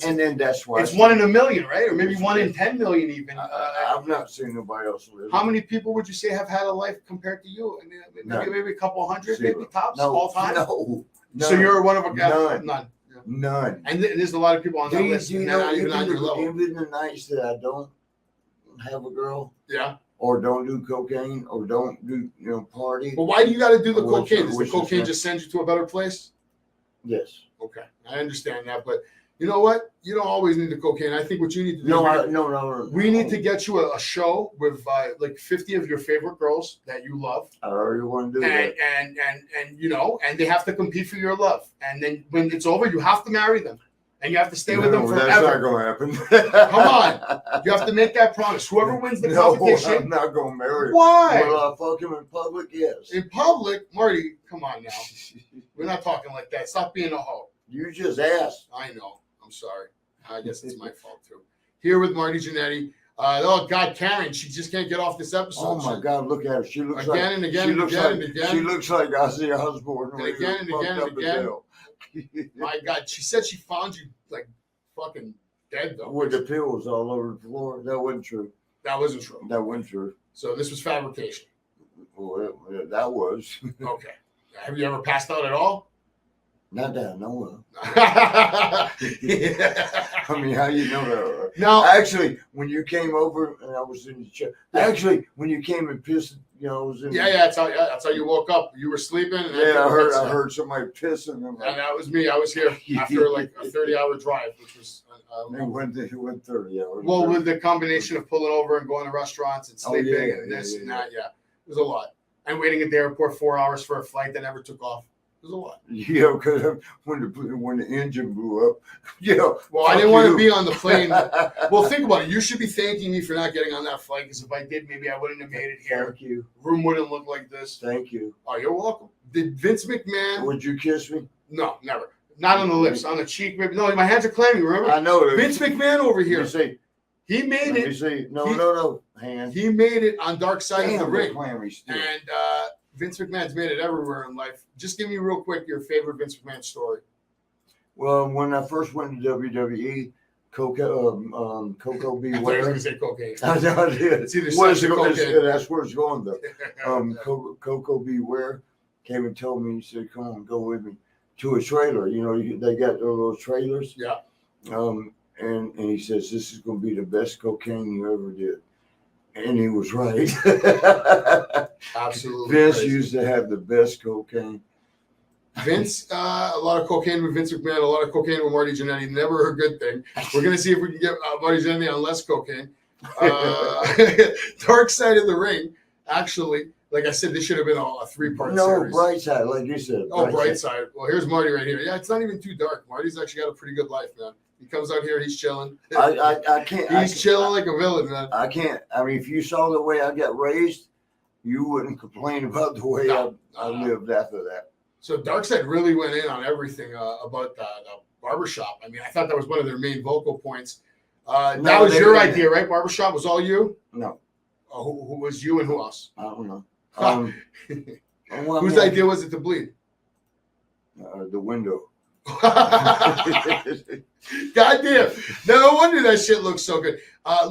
And then that's why it's 1 in a million, right? Or maybe 1 in 10 million even. I've not seen nobody else live. How many people would you say have had a life compared to you? I mean, maybe a couple hundred, Zero. maybe tops, No, all time. No, So you're one of a None. None. None. And there's a lot of people on that list. You And know, not even on your level. even the nights that I don't have a girl, Yeah. or don't do cocaine, or don't do party. But why do you got to do the Which- cocaine? Does the which is cocaine not- just send you to a better place? Yes. Okay, I understand that, but you know what? You don't always need the cocaine. I think what you need to do. No. We need to get you a show with like 50 of your favorite girls that you love. I already want to do And and they have to compete for your love. And then when it's over, you have to marry them. And you have to stay with them forever. That's not going to happen. Come on. You have to make that promise. Whoever wins the No, competition. I'm not going to marry him. Why? Will I fuck him in public? Yes. In public, Marty, come on now. We're not talking like that. Stop being a hoe. You just asked. I know. I'm sorry. I guess it's my fault too. Here with Marty Jannetty. Oh God, Karen, she just can't get off this episode. Oh my God, look at her. She looks again like and again and again and again. She looks like Ozzy Osbourne. And again and again and again. My God, she said she found you like fucking dead though. With the pills all over the floor. That wasn't true. That wasn't true. That wasn't true. So this was fabrication. Well, that was. Okay. Have you ever passed out at all? Not that I know of. Yeah. I mean, how you know that? No. Actually, when you came over and I was in the chair. Actually, when you came and pissed, I was in. Yeah, that's how you woke up. You were sleeping. And Yeah, I heard somebody pissing. And that was me. I was here after like a 30-hour drive, which was. It went 30 hours. Well, with the combination of pulling over and going to restaurants and sleeping and this and that, it was a lot. And waiting at the airport 4 hours for a flight that never took off. It was a lot. Yeah, because when the engine blew up, Well, I didn't want to be on the plane. Well, think about it. You should be thanking me for not getting on that flight because if I did, maybe I wouldn't have made it here. Thank you. Room wouldn't look like this. Thank you. Oh, you're welcome. Did Vince McMahon? Would you kiss me? No, never. Not on the lips, on the cheek. Maybe. No, my hands are clammy. Remember? I know. Vince McMahon over here. Let me see. He made Let it. me see. No. Hand. He made it on Darkside of the Ring. Clammy still. And Vince McMahon's made it everywhere in life. Just give me real quick your favorite Vince McMahon story. Well, when I first went to WWE, Coco I thought you were Beware. going to say cocaine. I know it is. It's either Where's sex it or going? cocaine. That's where it's going though. Coco Beware came and told me. He said, "Come on, go with me to a trailer. They got their little trailers." Yeah. And he says, "This is going to be the best cocaine you ever did," and he was right. Absolutely. Vince crazy. used to have the best cocaine. Vince, a lot of cocaine with Vince McMahon, a lot of cocaine with Marty Jannetty. Never a good thing. We're going to see if we can get Marty Jannetty on less cocaine. Dark Side of the Ring, actually, like I said, this should have been a 3-part series. No, Bright Side, like you said. Oh, Bright Side. Well, here's Marty right here. Yeah, it's not even too dark. Marty's actually got a pretty good life, man. He comes out here, he's chilling. I can't. He's chilling like a villain, man. I can't. I mean, if you saw the way I got raised, you wouldn't complain about the way I lived after that. So Darkside really went in on everything about the barbershop. I mean, I thought that was one of their main vocal points. That was your idea, right? Barbershop was all you? No. Who was you and who else? I don't know. Whose idea was it to bleed? The window. Goddamn. No wonder that shit looks so good.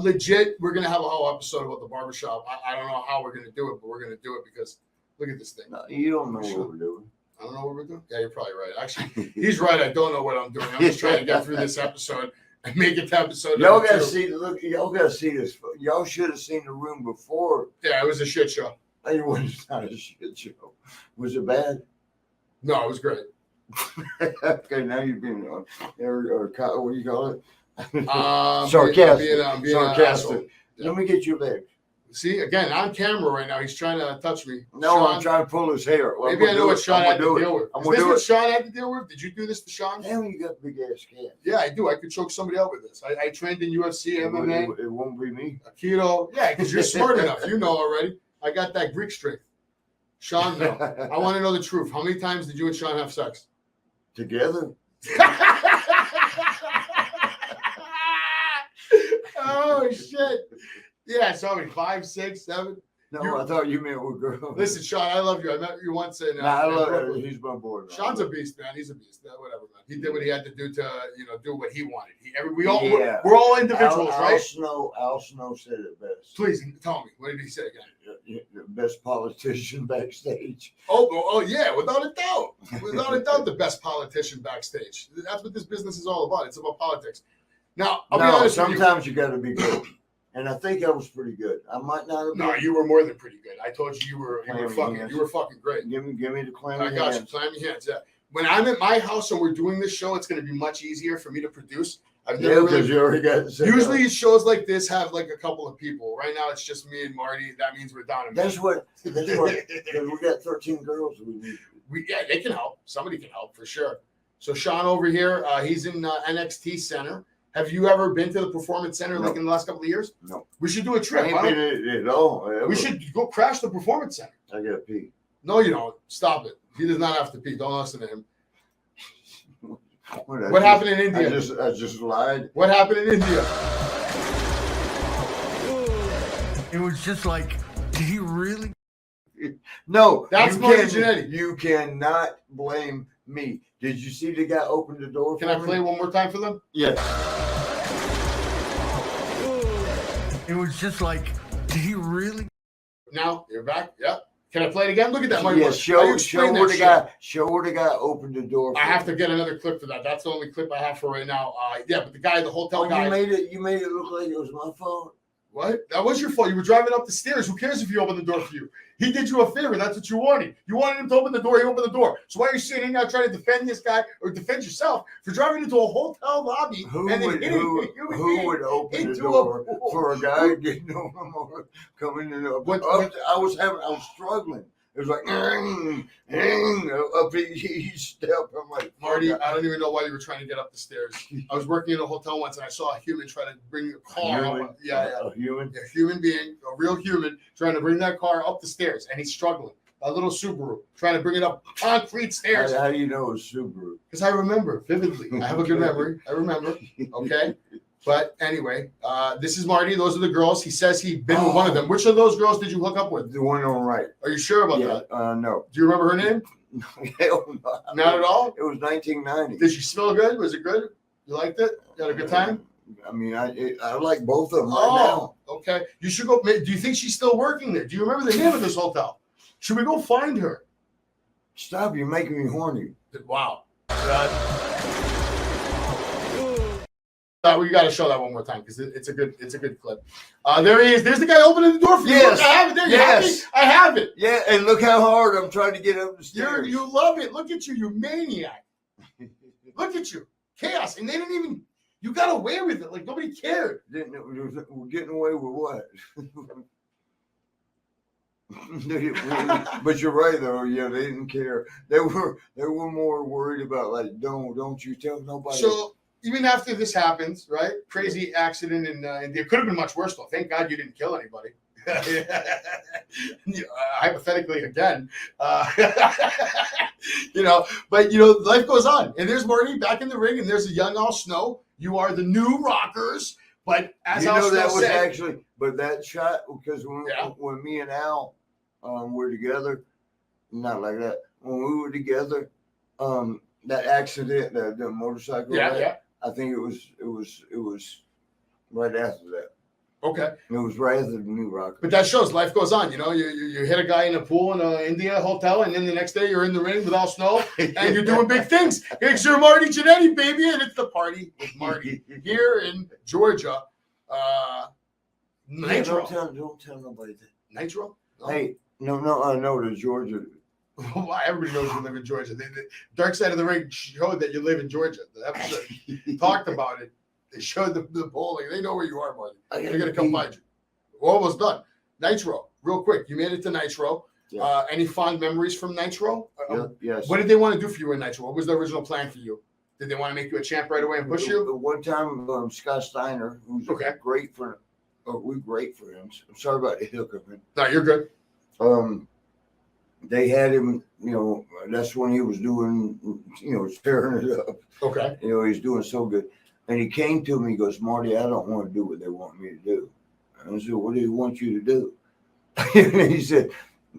Legit, we're going to have a whole episode about the barbershop. I don't know how we're going to do it, but we're going to do it because look at this thing. No, you don't know what we're doing. I don't know what we're doing. Yeah, you're probably right. Actually, he's right. I don't know what I'm doing. I'm just trying to get through this episode and make it to episode. Y'all gotta see. Look, y'all gotta see this. Y'all should have seen the room before. Yeah, it was a shit show. It was not a shit show. Was it bad? No, it was great. Okay, now you've been what do you call it? Sarcastic. Sarcastic. Let me get your leg. See, again, on camera right now, he's trying to touch me. No, Sean, I'm trying to pull his hair. Well, maybe I know what Sean had to deal with. I'm Is gonna this do what it. Sean had to deal with? Did you do this to Sean? Damn, you got big ass cat. Yeah, I do. I could choke somebody out with this. I trained in UFC, MMA, It won't be me. Aikido. Yeah, because you're smart enough. You know already. I got that Greek strength. Sean, no. I want to know the truth. How many times did you and Sean have sex? Together? Oh, shit. Yeah, so many 5, 6, 7. No, I thought you meant with girls. Listen, Sean, I love you. I met you once in. I in love Brooklyn. He's my boy. Man. Sean's a beast, man. He's a beast. Whatever, man. He did what he had to do to, do what he wanted. We're all individuals, right? Al Snow said it best. Please tell me. What did he say again? The best politician backstage. Oh, yeah, without a doubt. Without a doubt, the best politician backstage. That's what this business is all about. It's about politics. Now, I'll be honest sometimes you got to be good. And I think I was pretty good. I might not have been. No, you were more than pretty good. I told you you were fucking great. Give me the clammy hands. I got you. Clammy hands, yeah. When I'm at my house and we're doing this show, it's going to be much easier for me to produce. Because you already got the usually shows like this have like a couple of people. Right now it's just me and Marty. That means we're down. That's what because we got 13 girls. Yeah, they can help. Somebody can help for sure. So Sean over here, he's in NXT Center. Have you ever been to the Performance Center like in the last couple of years? No. We should do a trip. I ain't been at all. We should go crash the Performance Center. I gotta pee. No, you don't. Stop it. He does not have to pee. Don't listen to him. What happened in India? I just lied. What happened in India? It was just like, did he really? No, that's Marty Jannetty. You cannot blame me. Did you see the guy open the door? Can I play one more time for them? Yes. It was just like, did he really? Now you're back. Yep. Can I play it again? Look at that. Yeah, show where the guy opened the door. I have to get another clip for that. That's the only clip I have for right now. Yeah, but the hotel guy. You made it look like it was my fault. What? That was your fault. You were driving up the stairs. Who cares if you opened the door for you? He did you a favor. That's what you wanted. You wanted him to open the door. He opened the door. So why are you sitting now trying to defend this guy or defend yourself for driving into a hotel lobby? Who would open the door for a guy getting over coming in? I was struggling. It was like up each step. I'm like, Marty, I don't even know why you were trying to get up the stairs. I was working in a hotel once and I saw a human try to bring a car. A human being, a real human, trying to bring that car up the stairs, and he's struggling. A little Subaru trying to bring it up concrete stairs. How do you know it's Subaru? Because I remember vividly. I have a good memory. I remember. Okay. But anyway, this is Marty. Those are the girls. He says he'd been with one of them. Which of those girls did you hook up with? The one on the right. Are you sure about that? No. Do you remember her name? Hell no. Not at all? It was 1990. Did she smell good? Was it good? You liked it? You had a good time? I mean, I like both of them right now. Okay. You should go. Do you think she's still working there? Do you remember the name of this hotel? Should we go find her? Stop. You're making me horny. Wow. We got to show that one more time because it's a good clip. There he is. There's the guy opening the door for you. Yes. Look, I have it there. Yes. I have it. Yeah, and look how hard I'm trying to get up the stairs. You love it. Look at you, you maniac. Look at you. Chaos. And they didn't even, you got away with it. Like nobody cared. We're getting away with what? But you're right though. Yeah, they didn't care. They were more worried about like don't you tell nobody. So even after this happens, right? Crazy accident in India. Could have been much worse though. Thank God you didn't kill anybody. Hypothetically again, but life goes on. And there's Marty back in the ring, and there's a young Al Snow. You are the new Rockers, but as Al Snow that was said, actually, but that shot because when me and Al were together, not like that. When we were together, that accident, the motorcycle, I think it was right after that. Okay. It was right after the new Rock. But that shows life goes on. You hit a guy in a pool in an India hotel, and then the next day you're in the ring with Al Snow, and you're doing big things. It's your Marty Jannetty, baby, and it's the Party with Marty here in Georgia. Nitro. Don't tell nobody that. Nitro? No. Hey, no, I know the Georgia. Well, everybody knows you live in Georgia. The Darkside of the Ring showed that you live in Georgia. The episode talked about it. They showed the bowling. They know where you are, Marty. They're going to come find you. We're almost done. Nitro, real quick. You made it to Nitro. Yeah. Any fond memories from Nitro? Yes. What did they want to do for you in Nitro? What was the original plan for you? Did they want to make you a champ right away and push you? One time, Scott Steiner, who's great for we're great for him. I'm sorry about the hiccup. No, you're good. They had him, that's when he was doing, tearing it up. Okay. He's doing so good. And he came to me, he goes, Marty, I don't want to do what they want me to do. And I said, what do he want you to do? And he said,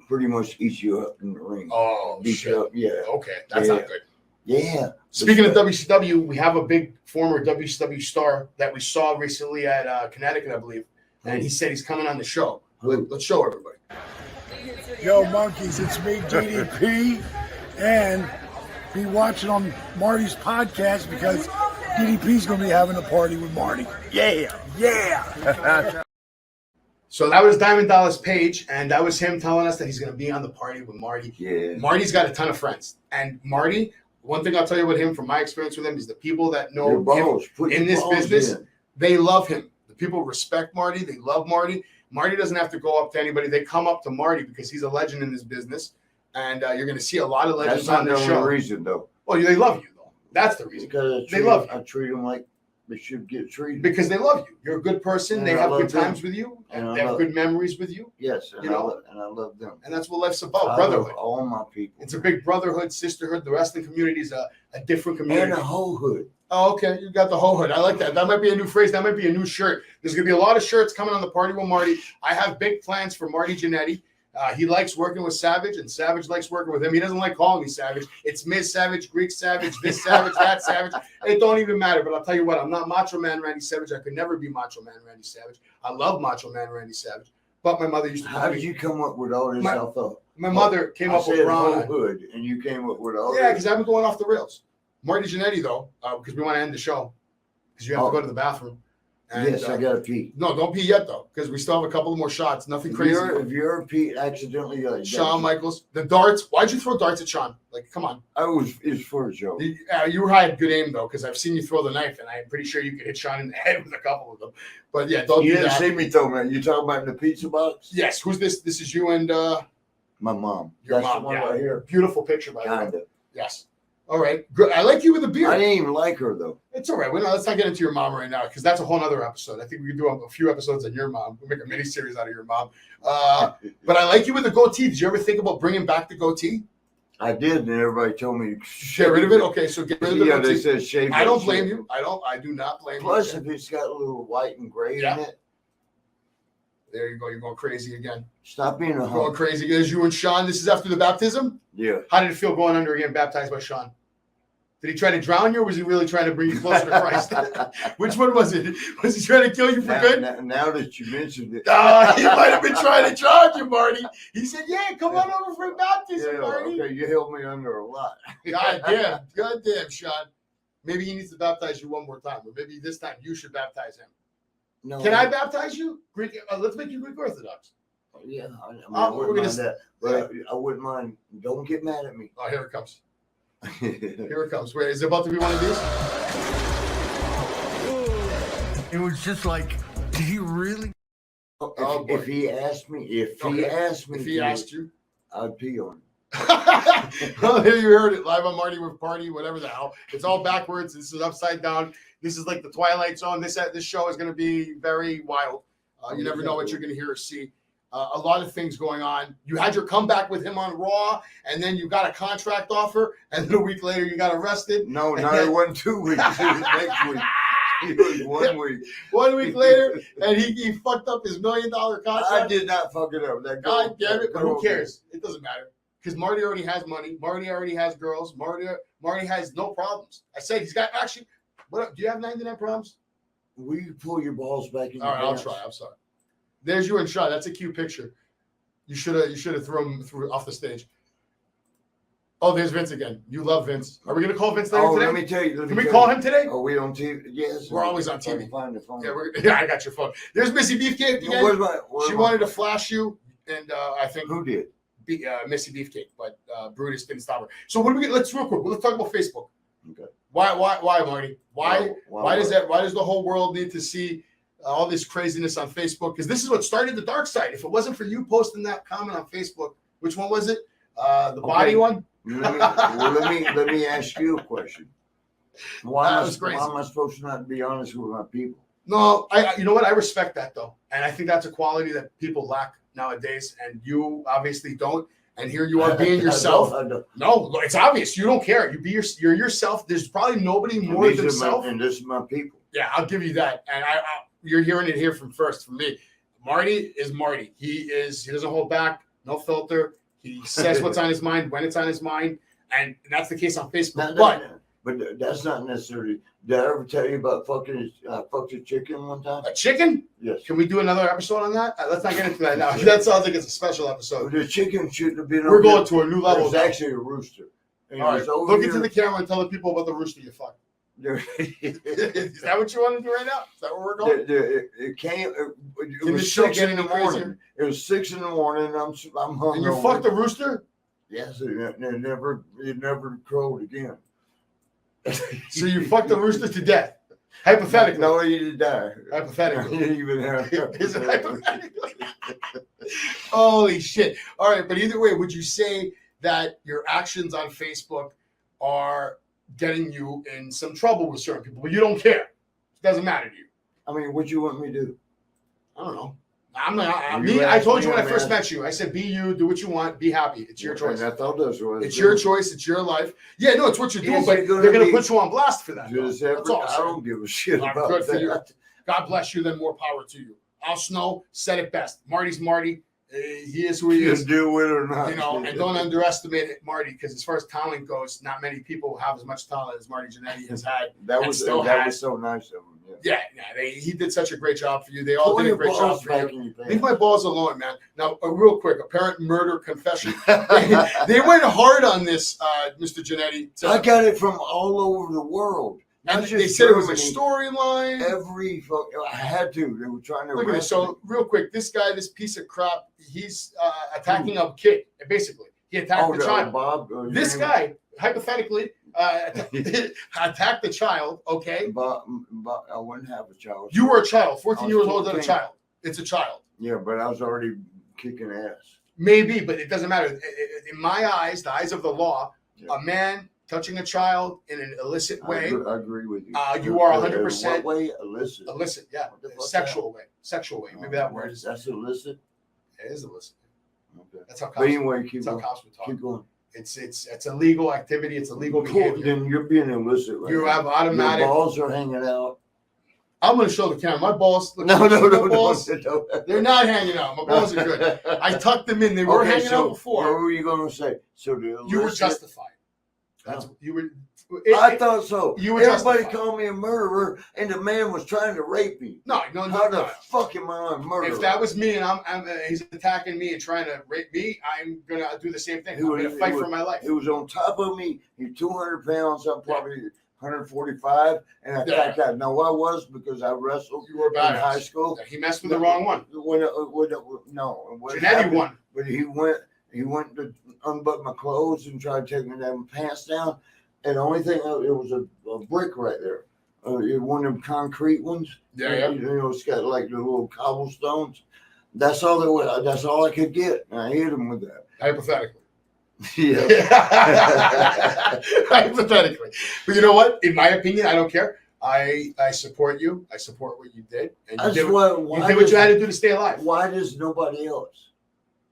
pretty much eat you up in the ring. Oh, Beat shit. you up. Yeah. Okay, that's Yeah. not good. Yeah. Speaking of WCW, we have a big former WCW star that we saw recently at Connecticut, I believe, and he said he's coming on the show. Let's show everybody. Yo, monkeys, it's me, DDP, and be watching on Marty's podcast because DDP's going to be having a party with Marty. Yeah, yeah. So that was Diamond Dallas Page, and that was him telling us that he's going to be on the Party with Marty. Yeah. Marty's got a ton of friends, and Marty, one thing I'll tell you about him from my experience with him is the people that know Your balls, him put in your this balls business, in. they love him. The people respect Marty. They love Marty. Marty doesn't have to go up to anybody. They come up to Marty because he's a legend in this business, and you're going to see a lot of legends That's on not this the show. only reason, though. Well, they love you, though. That's the reason. Because They love you. I treat them like they should get treated. Because they love you. You're a good person. And they I have love good them. times with you. And I they have love- good memories with you. Yes, and You know? I love them. And that's what life's about, I love brotherhood. all my people. It's a big brotherhood, sisterhood. The wrestling community is a different community. And a whole hood. Oh, okay. You got the whole hood. I like that. That might be a new phrase. That might be a new shirt. There's going to be a lot of shirts coming on the Party with Marty. I have big plans for Marty Jannetty. He likes working with Savage, and Savage likes working with him. He doesn't like calling me Savage. It's Ms. Savage, Greek Savage, this Savage, that Savage. It don't even matter. But I'll tell you what, I'm not Macho Man Randy Savage. I could never be Macho Man Randy Savage. I love Macho Man Randy Savage. But my mother used to How call did me. you come up with all this alpha? My mother came up with whole Ron. hood, and you came up with all Yeah, this. because I've been going off the rails. Marty Jannetty, though, because we want to end the show. Because you have to go to the bathroom. And, Yes, I got to pee. No, don't pee yet, though, because we still have a couple more shots. Nothing crazy. If you're pee accidentally, Shawn Michaels, the darts. Why'd you throw darts at Shawn? Like, come on. It's for a joke. You had good aim, though, because I've seen you throw the knife, and I'm pretty sure you could hit Shawn in the head with a couple of them. But yeah, don't You do didn't that. see me throw, man. You talking about in the pizza box? Yes, who's this? This is you and My mom. your That's mom. the one Yeah. right here. Beautiful picture, by the way. Kinda. Yes. All right. Good. I like you with a beard. I didn't even like her though. It's all right. Let's not get into your mom right now because that's a whole other episode. I think we can do a few episodes on your mom. We'll make a mini series out of your mom. But I like you with the goatee. Did you ever think about bringing back the goatee? I did, and everybody told me Get rid of it. Okay, so get rid of the Yeah, goatee. they said shave. I that don't shit. blame you. I do not blame Plus, you. if it's got a little white and gray Yeah. in it, There you go. You're going crazy again. stop being a You're going hoe. crazy. As you and Sean. This is after the baptism. Yeah. How did it feel going under again, baptized by Sean? Did he try to drown you, or was he really trying to bring you closer to Christ? Which one was it? Was he trying to kill you for good? Now that you mentioned it, He might have been trying to drown you, Marty. He said, "Yeah, come on over for a baptism, yeah, Marty." okay, you held me under a lot. God damn, Sean. Maybe he needs to baptize you one more time, or maybe this time you should baptize him. No, Can I baptize you? Greek. Let's make you Greek Orthodox. Yeah, I we're wouldn't gonna mind that, but I wouldn't mind. Don't get mad at me. Oh, here it comes. Here it comes. Wait, is it about to be one of these? It was just like, did he really? Oh, boy. If he asked me, If he asked you. I'd pee on him. Well, here you heard it live on Marty with Party, whatever the hell. It's all backwards. This is upside down. This is like the Twilight Zone. This show is going to be very wild. You never know what you're going to hear or see. A lot of things going on. You had your comeback with him on Raw, and then you got a contract offer, and then a week later you got arrested. No, it wasn't 2 weeks. It was next week. It was 1 week. 1 week later, and he fucked up his $1 million contract. I did not fuck it up. That God damn it, but who girl- cares? It doesn't matter. Because Marty already has money. Marty already has girls. Marty has no problems. I said he's got actually. What do you have 99 problems? Will you pull your balls back in All your right, I'll pants? try. I'm sorry. There's you and Sean. That's a cute picture. You should have thrown him through off the stage. Oh, there's Vince again. You love Vince. Are we gonna call Vince later Oh, today? let me tell you. Can we call him today? Are we on TV? Yes. We're always on If I can TV. Find the phone. Yeah, I got your phone. There's Missy Beefcake again. Where's She wanted to flash you, and I think Who did? Missy Beefcake, but Brutus didn't stop her. So what do we get? Let's real quick. Let's talk about Facebook. Okay. Why, Marty? Why does that? Why does the whole world need to see all this craziness on Facebook? Because this is what started the Darkside. If it wasn't for you posting that comment on Facebook, which one was it? The body one. Let me ask you a question. Why That am was crazy. I supposed to not be honest with my people? No, you know what? I respect that though, and I think that's a quality that people lack nowadays, and you obviously don't. And here you are being yourself. I don't. No, it's obvious you don't care. You're yourself. There's probably nobody more than self. And this is my people. Yeah, I'll give you that. And you're hearing it here from me. Marty is Marty. He doesn't hold back, no filter. He says what's on his mind when it's on his mind, and that's the case on Facebook. But that's not necessarily. Did I ever tell you about fucked a chicken one time? A chicken? Yes. Can we do another episode on that? Let's not get into that now. That sounds like it's a special episode. The chicken shouldn't have been. We're going to a new level. It was actually a rooster. And all right, look into the camera and tell the people about the rooster you fucked. Is that what you want to do right now? Is that where we're going? It came. It was 6 in the morning. It was 6 in the morning. I'm hungover. And you fucked a rooster? Yes, it never crowed again. So you fucked the rooster to death, hypothetically. No, he did die. Hypothetically. He didn't even have. Is it hypothetically? Holy shit! All right, but either way, would you say that your actions on Facebook are getting you in some trouble with certain people, but you don't care? It doesn't matter to you. I mean, what you want me to do? I don't know. I told you when I first met you. I said, be you, do what you want, be happy. It's your choice. I thought that's what it's your choice. It's your life. Yeah, no, it's what you're doing, but they're going to put you on blast for that. That's all. I don't give a shit about good that. For you. God bless you. Then more power to you. Al Snow said it best. Marty's Marty. He is who he is. Do it or not. You know, and don't underestimate Marty, because as far as talent goes, not many people have as much talent as Marty Jannetty has had. That was so nice of him. Yeah, he did such a great job for you. They all did a great job for you. Leave my balls alone, man. Now, real quick, apparent murder confession. They went hard on this, Mr. Jannetty. I got it from all over the world. And they said it was a storyline. I had to. They were trying to. Look at me. So, real quick, this guy, this piece of crap, he's attacking a kid. Basically, he attacked the child. Bob. This guy, hypothetically, attacked the child. Okay. But I wouldn't have a child. You were a child. 14 years old and a child. It's a child. Yeah, but I was already kicking ass. Maybe, but it doesn't matter. In my eyes, the eyes of the law, a man touching a child in an illicit way. I agree with you. You are 100%. What way? Illicit. Illicit, yeah. Sexual way. Sexual way. Maybe that word is. That's illicit. It is illicit. Okay. That's how cops. But anyway, keep going. Keep going. It's a legal activity. It's a legal behavior. Then you're being illicit, right? You have automatic. Your balls are hanging out. I'm going to show the camera. My balls. No. They're not hanging out. My balls are good. I tucked them in. They were hanging out before. What were you going to say? So you were justified. That's what you were. I thought so. Everybody called me a murderer, and the man was trying to rape me. No. How the fuck am I a murderer? If that was me and he's attacking me and trying to rape me, I'm gonna do the same thing. I'm gonna fight for my life. He was on top of me. He's 200 pounds. I'm probably 145, and I attacked that. Now I was because I wrestled. You were bad in high school. He messed with the wrong one. Jannetty won. But he went to unbutton my clothes and tried to take my damn pants down. And the only thing, it was a brick right there. One of them concrete ones. Yeah. You know, it's got like the little cobblestones. That's all there was. That's all I could get. And I hit him with that. Hypothetically. Yeah. Hypothetically. But you know what? In my opinion, I don't care. I support you. I support what you did. And you did what you had to do to stay alive. Why does nobody else?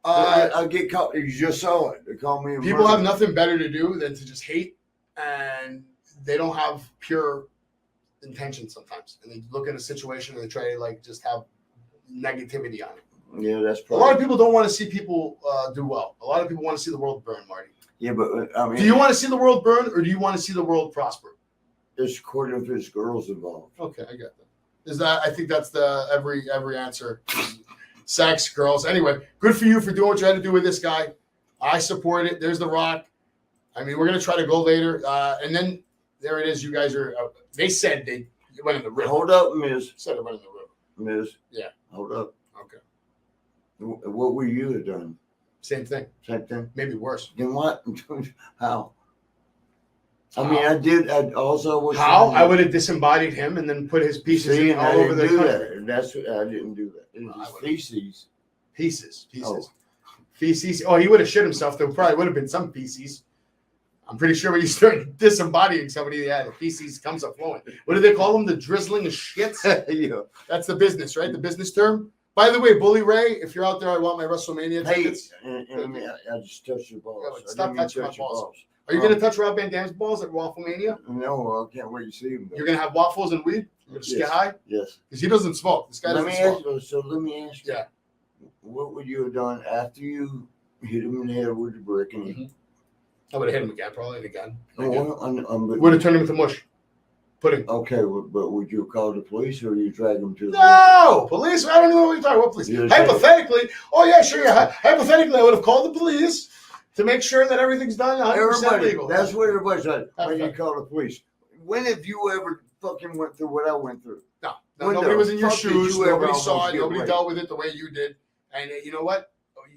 I get caught. You just saw it. They call me a people murderer. have nothing better to do than to just hate, and they don't have pure intention sometimes. And they look at a situation and they try to like just have negativity on it. Yeah, that's probably. A lot of people don't want to see people do well. A lot of people want to see the world burn, Marty. Yeah, but I mean, do you want to see the world burn, or do you want to see the world prosper? There's according if there's girls involved. Okay, I get that. Is that? I think that's the every answer. Sex, girls. Anyway, good for you for doing what you had to do with this guy. I support it. There's The Rock. I mean, we're going to try to go later. And then there it is. You guys are, they said they went in the river. Hold up, Miz. Said it went in the river. Miz. Yeah. Hold up. Okay. What were you have done? Same thing. Same thing? Maybe worse. Then what? How? I mean, I did. I also was. How? I would have disembodied him and then put his pieces in all over the country. That's what I didn't do that. It was feces. Pieces. Feces. Oh, he would have shit himself. There probably would have been some feces. I'm pretty sure when you start disembodying somebody, the feces comes up flowing. What do they call them? The drizzling of shits? Yeah. That's the business, right? The business term. By the way, Bully Ray, if you're out there, I want my WrestleMania tickets. I just touched your balls. Yeah, stop touching my balls. Are you going to touch Rob Van Dam's balls at WrestleMania? No, I can't wait to see him. You're going to have waffles and weed? You gonna just get high? Yes. Because he doesn't smoke. This guy Let doesn't me smoke. ask you. So let me ask you. Yeah. What would you have done after you hit him in the head with the brick and he? I would have hit him again, probably, and again. Would have turned him into mush. Pudding. Okay, but would you call the police or you drag him to the No! Police? I don't know what you're talking about, police. You're Hypothetically, oh, yeah, sure, yeah. Hypothetically, I would have called the police to make sure that everything's done 100% Everybody, legal. that's what everybody's like. When you Okay. call the police. When have you ever fucking went through what I went through? No, When nobody the was in your fuck did shoes. you ever Nobody almost saw it. get Nobody raped? dealt with it the way you did. And you know what?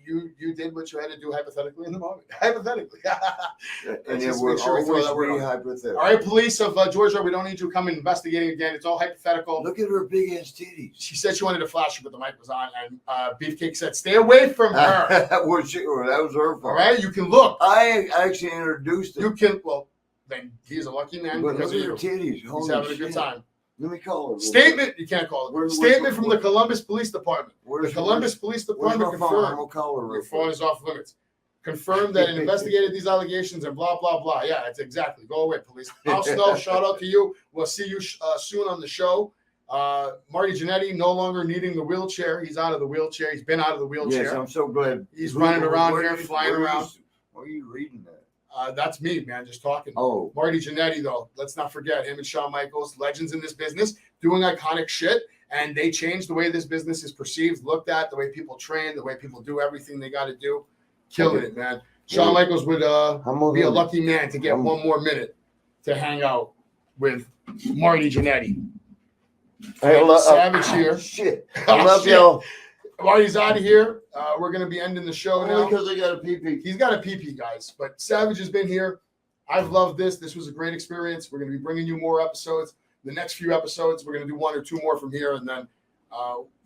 You did what you had to do hypothetically in the moment. Hypothetically. And it just will make sure we throw always that word be on. hypothetical. All right, police of Georgia, we don't need you coming investigating again. It's all hypothetical. Look at her big ass titties. She said she wanted to flash you, but the mic was on. And Beefcake said, stay away from her. That was her fault. All right? You can look. I actually introduced her. You can, well, then he's a lucky man But because look of at you. her titties. He's Holy having a shit. good time. Let me call her. Statement, you can't call it. Statement from the Columbus Police Department. The Columbus Police Where's Department my phone? I'm confirmed. gonna call her. Your real phone quick. is off limits. Confirmed that it investigated these allegations and blah, blah, blah. Yeah, it's exactly. Go away, police. Al Snow, shout out to you. We'll see you soon on the show. Marty Jannetty no longer needing the wheelchair. He's out of the wheelchair. He's been out of the wheelchair. Yes, I'm so glad. He's running around here, Where flying around. Where are you reading that? That's me, man, just talking. Oh, Marty Jannetty, though, let's not forget him and Shawn Michaels, legends in this business, doing iconic shit. And they changed the way this business is perceived, looked at, the way people train, the way people do everything they got to do. Killing it, man. Shawn Michaels would be a lucky man to get one more minute to hang out with Marty Jannetty. Savage here. Shit. Oh, I love shit. y'all. Marty's out of here. We're going to be ending the show Only now. because I got a pee-pee. He's got a pee-pee, guys. But Savage has been here. I've loved this. This was a great experience. We're going to be bringing you more episodes. The next few episodes, we're going to do 1 or 2 more from here, and then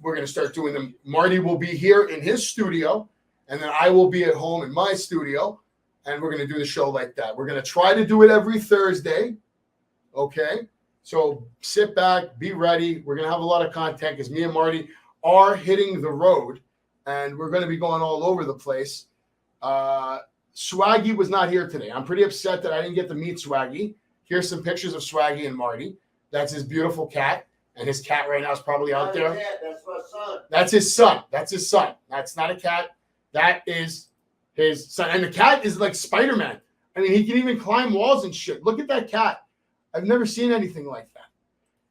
we're going to start doing them. Marty will be here in his studio, and then I will be at home in my studio, and we're going to do the show like that. We're going to try to do it every Thursday, okay? So sit back, be ready. We're going to have a lot of content because me and Marty are hitting the road, and we're going to be going all over the place. Swaggy was not here today. I'm pretty upset that I didn't get to meet Swaggy. Here's some pictures of Swaggy and Marty. That's his beautiful cat, and his cat right now is probably out there. That's my son. That's his son. That's his son. That's not a cat. That is his son. And the cat is like Spider-Man. I mean, he can even climb walls and shit. Look at that cat. I've never seen anything like that.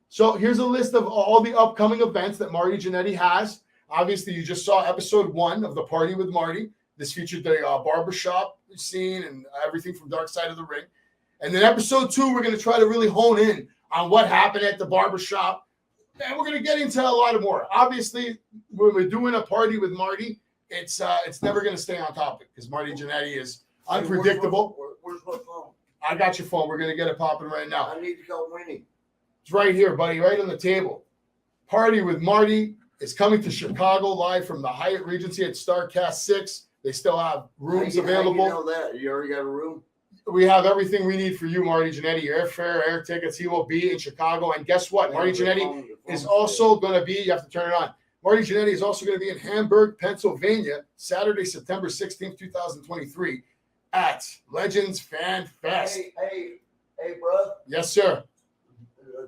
So here's a list of all the upcoming events that Marty Jannetty has. Obviously, you just saw episode 1 of the Party with Marty. This featured the barbershop scene and everything from Darkside of the Ring. And then episode 2, we're going to try to really hone in on what happened at the barbershop. And we're going to get into a lot more. Obviously, when we're doing a Party with Marty, it's never going to stay on topic because Marty Jannetty is unpredictable. Where's my phone? I got your phone. We're going to get it popping right now. I need to call Winnie. It's right here, buddy, right on the table. Party with Marty is coming to Chicago live from the Hyatt Regency at StarCast 6. They still have rooms available. How you know that? You already got a room? We have everything we need for you, Marty Jannetty. Airfare, air tickets. He will be in Chicago. And guess what? Marty Jannetty is also going to be, you have to turn it on. Marty Jannetty is also going to be in Hamburg, Pennsylvania, Saturday, September 16th, 2023 at Legends Fan Fest. Hey, bro. Yes, sir.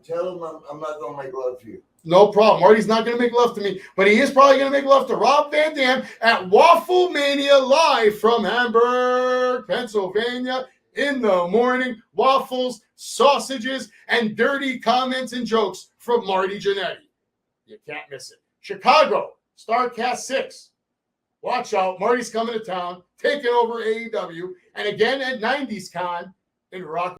Tell him I'm not going to make love to you. No problem. Marty's not going to make love to me, but he is probably going to make love to Rob Van Dam at Waffle Mania live from Hamburg, Pennsylvania in the morning. Waffles, sausages, and dirty comments and jokes from Marty Jannetty. You can't miss it. Chicago, StarCast 6. Watch out. Marty's coming to town, taking over AEW, and again at 90s Con in Rock.